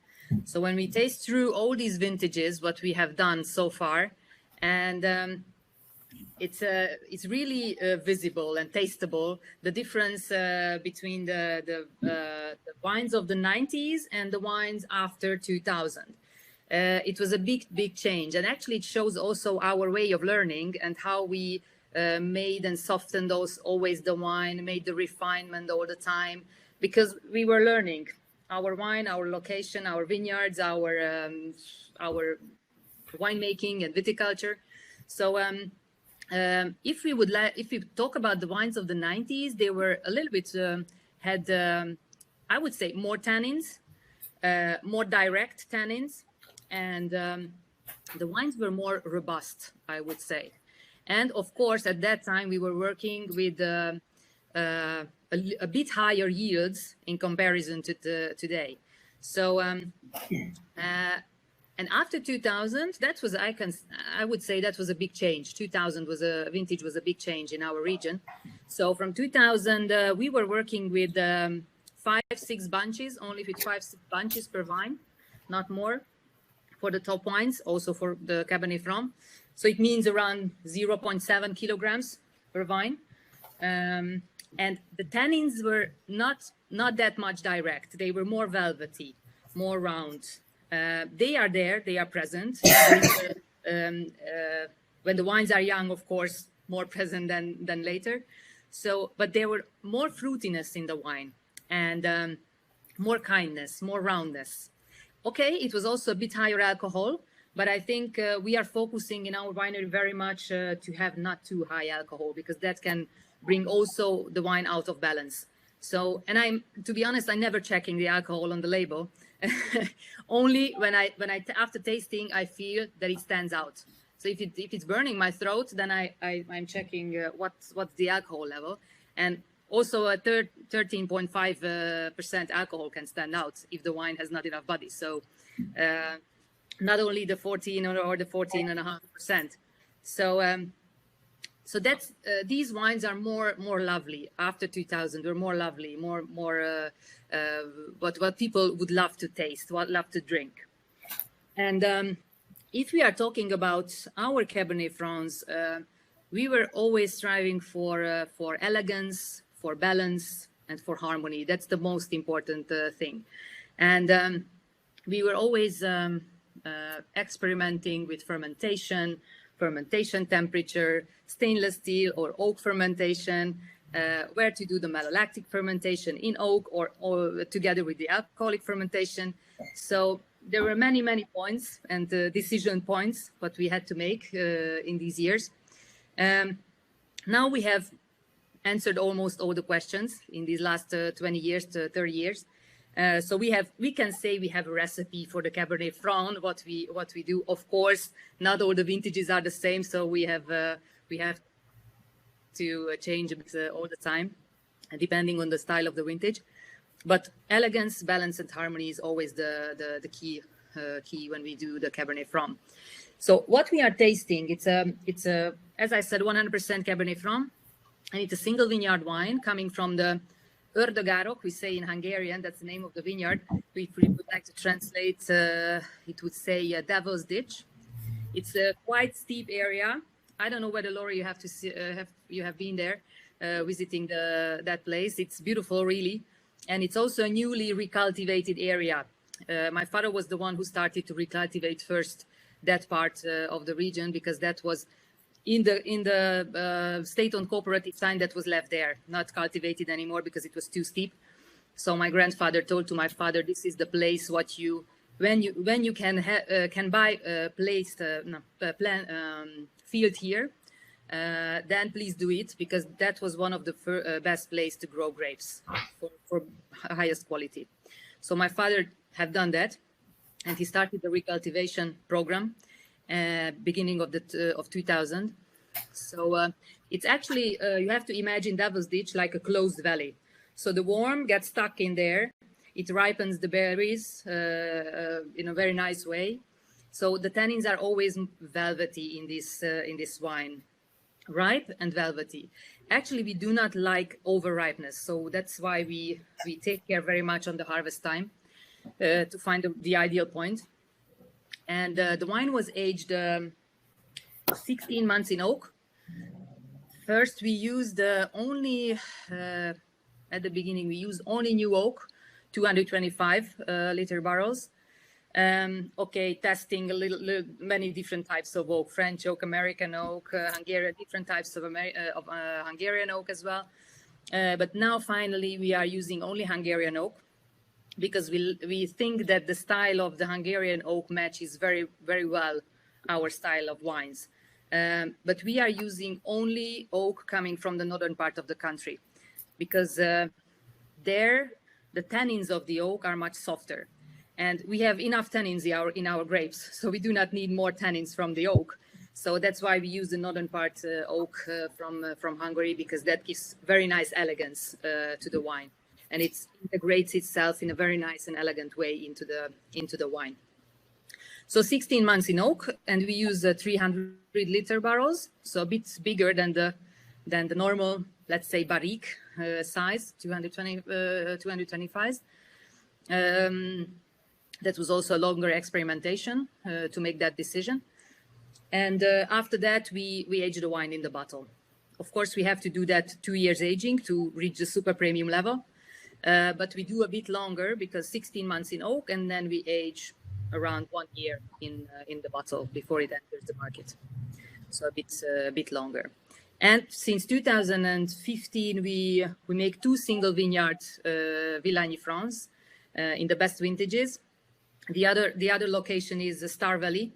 So when we taste through all these vintages, what we have done so far, and it's really visible and tasteable, the difference between the wines of the 90s and the wines after 2000. It was a big change, and actually it shows also our way of learning and how we made and softened always the wine, made the refinement all the time, because we were learning our wine, our location, our vineyards, our winemaking and viticulture. So if we talk about the wines of the 90s, they were a little bit had I would say more tannins, more direct tannins, and the wines were more robust, I would say. And of course, at that time we were working with a bit higher yields in comparison to today. So and after 2000, that was I would say that was a big change. 2000 was a vintage was a big change in our region. So from 2000 we were working with 5-6 bunches, only with 5-6 bunches per vine, not more, for the top wines, also for the Cabernet Franc. So it means around 0.7 kilograms per vine. And the tannins were not that much direct. They were more velvety, more round. They are there, they are present. When the wines are young, of course, more present than later. So, but there were more fruitiness in the wine and more kindness, more roundness. Okay, it was also a bit higher alcohol, but I think we are focusing in our winery very much to have not too high alcohol, because that can bring also the wine out of balance. So, and to be honest, I'm never checking the alcohol on the label. Only when I after tasting, I feel that it stands out. So if it's burning my throat, then I'm checking what's the alcohol level. And also a 13.5% alcohol can stand out if the wine has not enough body. So not only the 14 or the 14.5%. So that's these wines are more lovely after 2000. They're more lovely, more what people would love to taste, love to drink. And if we are talking about our Cabernet Francs, we were always striving for elegance, for balance, and for harmony. That's the most important thing. And we were always experimenting with fermentation temperature, stainless steel or oak fermentation, where to do the malolactic fermentation in oak or together with the alcoholic fermentation. So there were many points and decision points what we had to make in these years. Now we have answered almost all the questions in these last 20 years to 30 years. So we can say we have a recipe for the Cabernet Franc. What we do, of course, not all the vintages are the same, so we have to change it all the time, depending on the style of the vintage. But elegance, balance, and harmony is always the key when we do the Cabernet Franc. So what we are tasting, it's a as I said, 100% Cabernet Franc, and it's a single vineyard wine coming from the Ördögárok, we say in Hungarian, that's the name of the vineyard. If we would like to translate, it would say Devil's Ditch. It's a quite steep area. I don't know whether, Laura, you have to see, you have been there visiting that place. It's beautiful, really, and it's also a newly recultivated area. My father was the one who started to recultivate first that part of the region, because that was in the state-owned cooperative sign that was left there, not cultivated anymore because it was too steep. So my grandfather told to my father, "This is the place when you can buy a place, field here, then please do it, because that was one of the best place to grow grapes for highest quality." So my father had done that, and he started the recultivation program. Beginning of 2000. So it's actually, you have to imagine Devil's Ditch like a closed valley. So the worm gets stuck in there. It ripens the berries in a very nice way. So the tannins are always velvety in this wine. ripe and velvety. Actually, we do not like over ripeness, so that's why we take care very much on the harvest time to find the ideal point. And the wine was aged 16 months in oak. First, we used only at the beginning we used only new oak, 225 liter barrels. Testing many different types of oak: French oak, American oak, Hungarian, different types of Hungarian oak as well. But now finally we are using only Hungarian oak because we think that the style of the Hungarian oak matches very, very well our style of wines. But we are using only oak coming from the northern part of the country because there the tannins of the oak are much softer. And we have enough tannins in our grapes, so we do not need more tannins from the oak. So that's why we use the northern part oak from Hungary, because that gives very nice elegance to the wine, and it integrates itself in a very nice and elegant way into the wine. So 16 months in oak, and we use 300 liter barrels, so a bit bigger than the normal, let's say, barrique size, 225. That was also a longer experimentation to make that decision. And after that, we age the wine in the bottle. Of course, we have to do that 2 years aging to reach the super premium level. But we do a bit longer because 16 months in oak, and then we age around 1 year in the bottle before it enters the market. So a bit longer. And since 2015, we make 2 single vineyard Villany France in the best vintages. The other location is the Star Valley,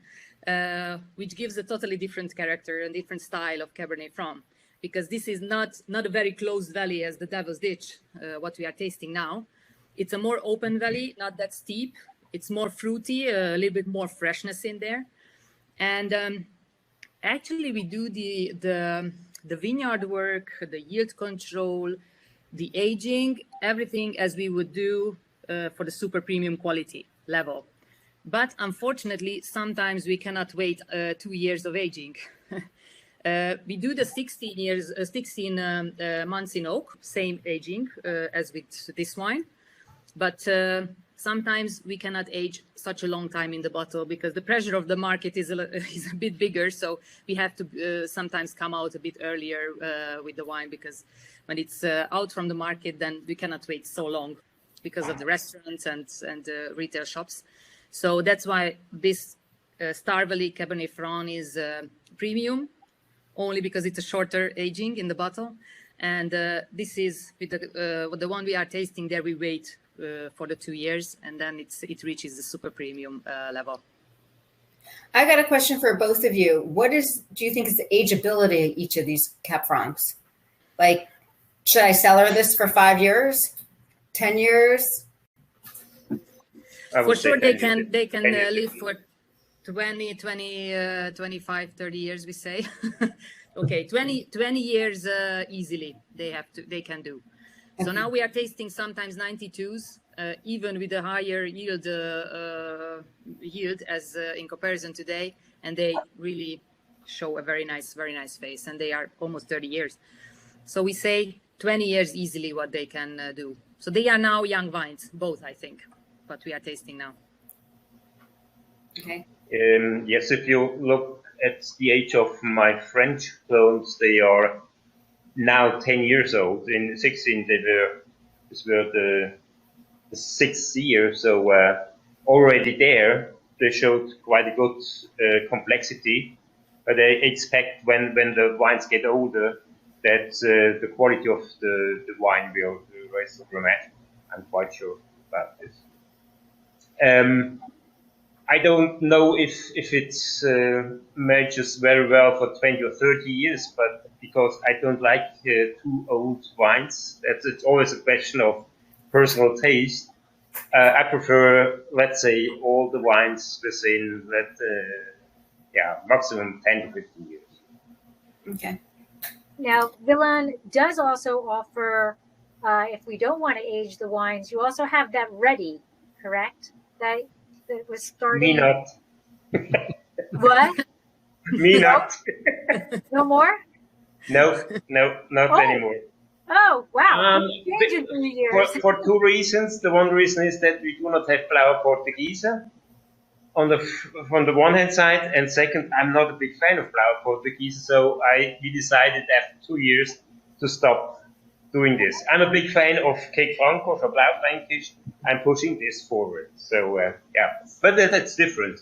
which gives a totally different character and different style of Cabernet Franc, because this is not a very closed valley as the Devil's Ditch, what we are tasting now. It's a more open valley, not that steep. It's more fruity, a little bit more freshness in there. And actually, we do the vineyard work, the yield control, the aging, everything as we would do for the super premium quality level. But unfortunately, sometimes we cannot wait 2 years of aging. We do the 16 months in oak, same aging as with this wine. But sometimes we cannot age such a long time in the bottle because the pressure of the market is a bit bigger. So we have to sometimes come out a bit earlier with the wine, because when it's out from the market, then we cannot wait so long because of the restaurants and retail shops. So that's why this Star Valley Cabernet Franc is premium, only because it's a shorter aging in the bottle. And this is with the one we are tasting there, we wait for the 2 years, and then it reaches the super premium level. I got a question for both of you. Do you think is the ageability of each of these Cap Francs? Like, should I cellar this for 5 years, 10 years? For sure, they can live for 20, 25, 30 years, we say. Okay, 20 years easily they can do. So now we are tasting sometimes 92s, even with a higher yield as in comparison today, and they really show a very nice face, and they are almost 30 years. So we say 20 years easily what they can do. So they are now young vines, both, I think, what we are tasting now. Okay. Yes, if you look at the age of my French clones, they are now 10 years old. In 16, this were the 6th year. So already there, they showed quite a good complexity. But I expect when the wines get older, that the quality of the wine will rise dramatically. I'm quite sure about this. I don't know if it matches very well for 20 or 30 years, but because I don't like too old wines, it's always a question of personal taste. I prefer, let's say, all the wines within maximum 10 to 15 years. Okay. Now, Villany does also offer, if we don't want to age the wines, you also have that ready, correct? That was starting. Me not. What? Me not. No more? No, not anymore. Oh, wow. Um, Changed in 3 years. For two reasons. The one reason is that we do not have flower Portuguese on from the one hand side, and second, I'm not a big fan of flower Portuguese, so we decided after 2 years to stop doing this. I'm a big fan of Cake Franco, for Blaufränkisch. I'm pushing this forward. So yeah, but that's different.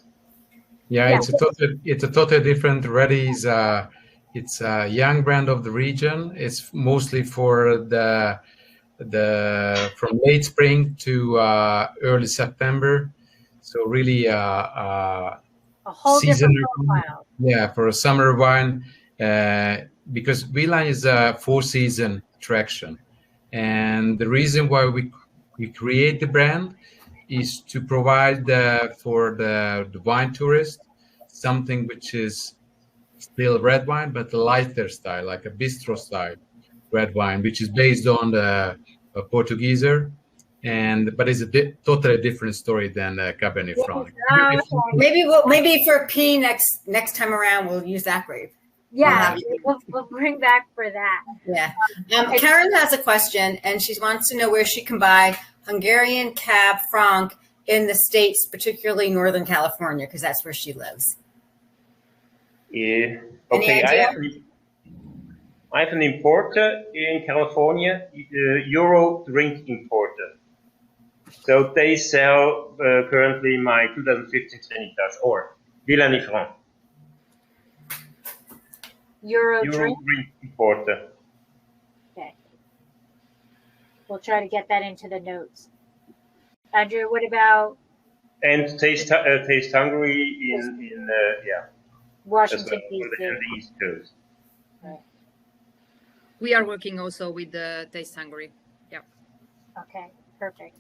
Yeah, it's a totally different. Ready is it's a young brand of the region. It's mostly for the from late spring to early September. So really A whole season, different profile. yeah, for a summer wine, because Villany is a 4-season attraction, and the reason why we create the brand is to provide for the wine tourist something which is still red wine, but a lighter style, like a bistro style red wine, which is based on the Portugieser, but it's a totally different story than Cabernet Franc. Maybe for P next time around we'll use that grape. Yeah, we'll bring back for that. Yeah. Karen has a question, and she wants to know where she can buy Hungarian Cab Franc in the States, particularly Northern California, because that's where she lives. Yeah. Okay. I have an importer in California, Euro Drink Importer. So they sell currently my 2015 Trinitas or Villany Franc. Euro Drink Importer. Okay. We'll try to get that into the notes. Andrew, what about? And Taste Hungary in Washington, D.C. And the East Coast. Right. We are working also with Taste Hungary. Yeah. Okay, perfect.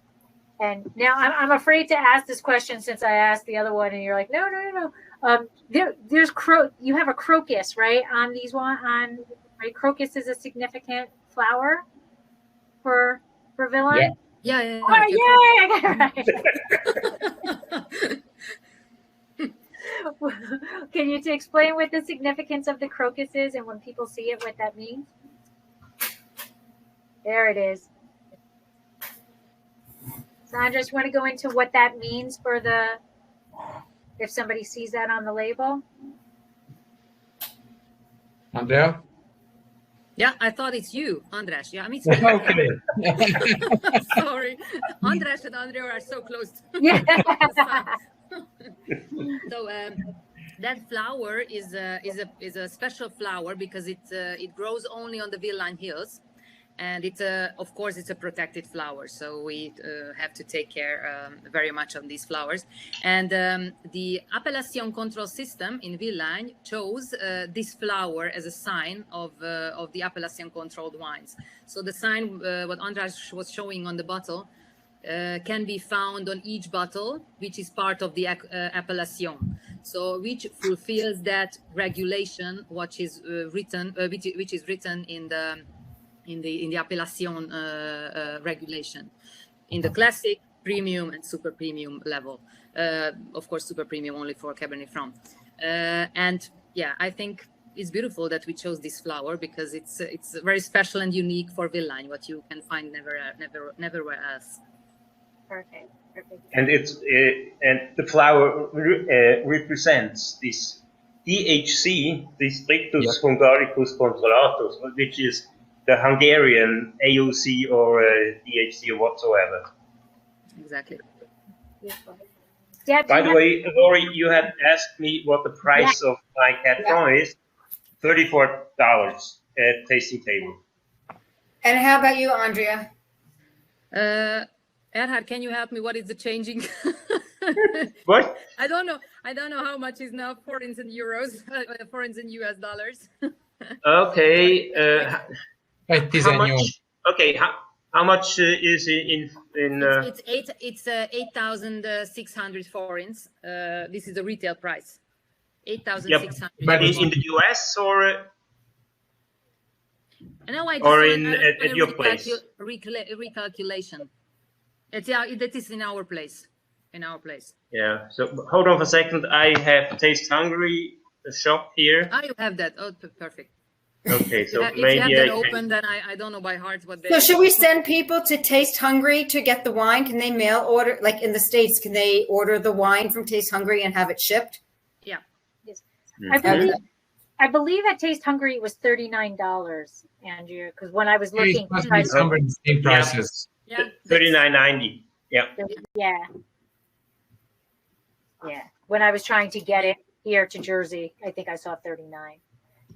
And now I'm afraid to ask this question since I asked the other one, and you're like, no. You have a crocus, right? On these right? Crocus is a significant flower for Villany. Yeah. Oh, yay! I got it right. Can you explain what the significance of the crocus is, and when people see it, what that means? There it is. Sandra, you want to go into what that means for if somebody sees that on the label? Andrea? Yeah, I thought it's you, András. Yeah, I mean, Okay. sorry. András and Andrea are so close. Yeah. So that flower is a special flower because it grows only on the Villany Hills, and of course it's a protected flower, so we have to take care very much on these flowers. And the appellation control system in Villany chose this flower as a sign of the appellation controlled wines. So the sign what András was showing on the bottle can be found on each bottle, which is part of the appellation. So which fulfills that regulation, which is written in the appellation regulation, in the classic, premium, and super premium level. Of course, super premium only for Cabernet Franc. And yeah, I think it's beautiful that we chose this flower because it's very special and unique for Villany, what you can find neverwhere else. Perfect. And and the flower represents this DHC, Districtus Hungaricus Controllatus, which is the Hungarian AOC or DHC or whatsoever. Exactly. Beautiful. Deb, By the way, Lori, you had asked me what the price of my Cab Franc is. $34 at tasting table. And how about you, Andrea? Erhard, can you help me? What is the changing? What? I don't know how much is now forints and euros, forints and US dollars. Okay. How much? Okay. How much is in? It's 8,600 forints. This is the retail price. 8,600. But in the US or? No, I just or at your place. Recalculation. That is in our place. Yeah. So hold on for a second. I have Taste Hungary shop here. Ah, you have that. Oh, perfect. Okay, so If you maybe have I that can- open, then I don't know by heart what they. So should we send people to Taste Hungry to get the wine? Can they mail order, like in the States, can they order the wine from Taste Hungry and have it shipped? Yeah. Mhm. I believe at Taste Hungry it was $39, Andrea, because when I was looking, It must be somewhere in the same prices. Yeah. $39.90. Yeah. yeah. Yeah. When I was trying to get it here to Jersey, I think I saw 39.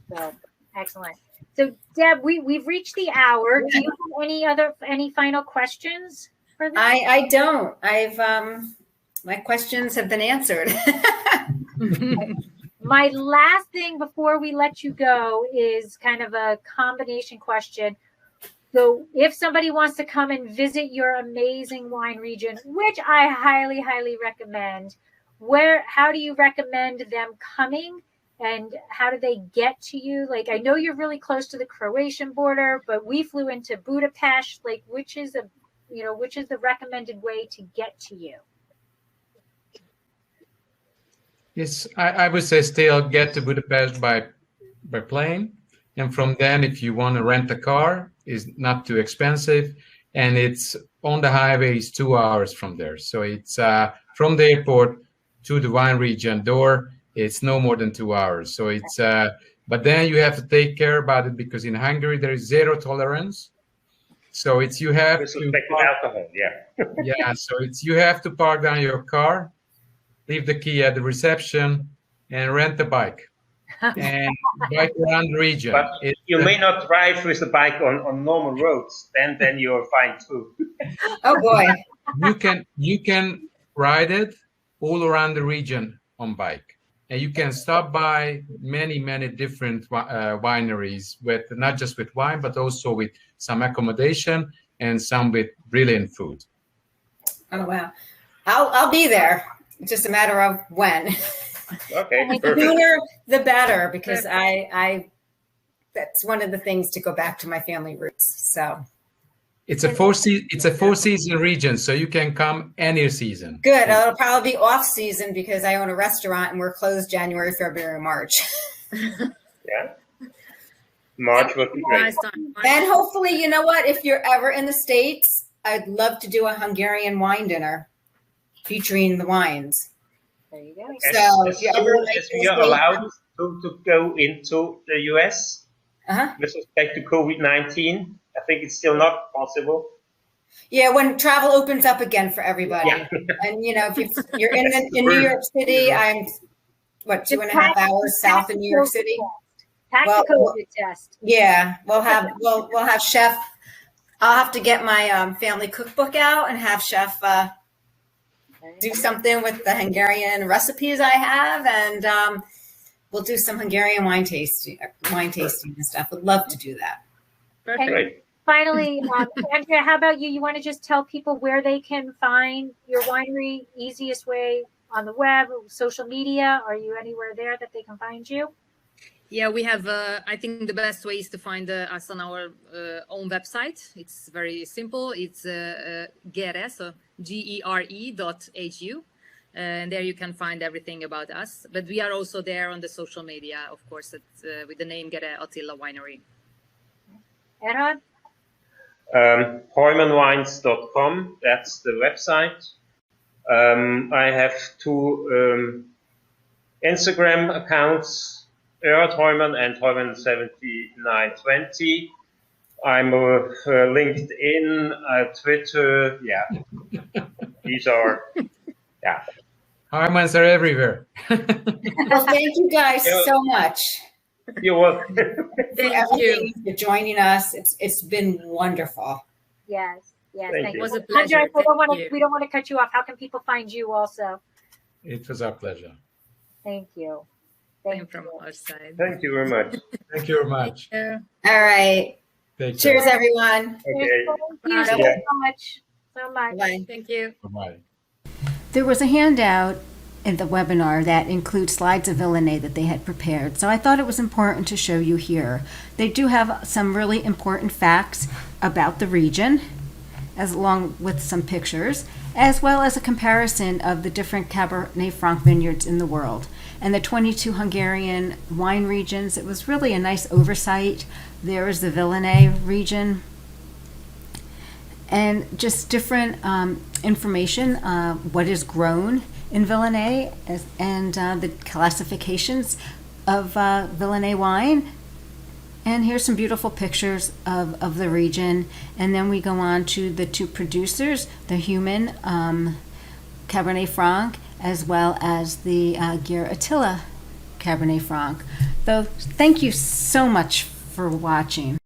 So excellent. So Deb, we've reached the hour. Do you have any final questions for this? I don't. I've my questions have been answered. My last thing before we let you go is kind of a combination question. So if somebody wants to come and visit your amazing wine region, which I highly, highly recommend, how do you recommend them coming and how do they get to you? Like, I know you're really close to the Croatian border, but we flew into Budapest. Like, which is the recommended way to get to you? Yes, I would say still get to Budapest by plane. And from then, if you want to rent a car, it's not too expensive. And it's on the highway, it's 2 hours from there. So it's from the airport to the wine region door, it's no more than 2 hours. So it's, but then you have to take care about it because in Hungary, there is zero tolerance. So it's, you have With to, respect to alcohol, yeah. yeah, so it's, you have to park down your car, leave the key at the reception and rent a bike and bike around the region. But you may not drive with the bike on normal roads. Then you're fine too. Oh boy. You can ride it all around the region on bike, and you can stop by many different wineries with not just with wine, but also with some accommodation and some with brilliant food. Oh wow. I'll be there. It's just a matter of when. Okay, The perfect. sooner the better, because I that's one of the things to go back to my family roots. So It's a four season region, so you can come any season. good. It'll probably be off season because I own a restaurant and we're closed January, February, March. Yeah. March would be great. Nice time. And hopefully, you know what? If you're ever in the States, I'd love to do a Hungarian wine dinner featuring the wines. There you go. So As if you ever soon like as we this are date- allowed to go into the US Uh-huh. with respect to COVID-19, I think it's still not possible. Yeah, when travel opens up again for everybody. Yeah. And you know, if you're in New York City, I'm 2.5 hours south of New York City. Pack Well, the COVID test. Yeah, we'll have Chef. I'll have to get my family cookbook out and have Chef do something with the Hungarian recipes I have, and we'll do some Hungarian wine tasting and stuff. Would love to do that. Perfect. Great. Finally, Andrea, how about you? You want to just tell people where they can find your winery? Easiest way on the web, social media? Are you anywhere there that they can find you? Yeah, we have, I think the best way is to find us on our own website. It's very simple. It's GERE, so GERE.hu. And there you can find everything about us. But we are also there on the social media, of course, with the name GERE Attila Winery. Erhard? HeumanWines.com, that's the website. I have two Instagram accounts, Erhard Heuman and Heuman7920. I'm LinkedIn, Twitter, yeah. These are, yeah. Harmans are everywhere. Well, thank you guys so much. You're welcome. Thank you. For joining us. It's been wonderful. Yes. Yes. Thank Thank you. you. It was a pleasure. Andrea, Thank we you. don't want to cut you off. How can people find you also? It was our pleasure. Thank you. Same Thank from you. our side. Thank you very much. Thank you very much. Yeah. All right. Take Cheers, care. everyone. Okay. Thank you Bye. so much. So much. Bye. Thank you. Bye-bye. There was a handout in the webinar that includes slides of Villany that they had prepared, so I thought it was important to show you here. They do have some really important facts about the region, as along with some pictures, as well as a comparison of the different Cabernet Franc vineyards in the world. And the 22 Hungarian wine regions, it was really a nice oversight. There is the Villany region, and just different information, what is grown in Villany, and the classifications of Villany wine. And here's some beautiful pictures of the region. And then we go on to the two producers, the human Cabernet Franc, as well as the Gear Attila Cabernet Franc. So thank you so much for watching.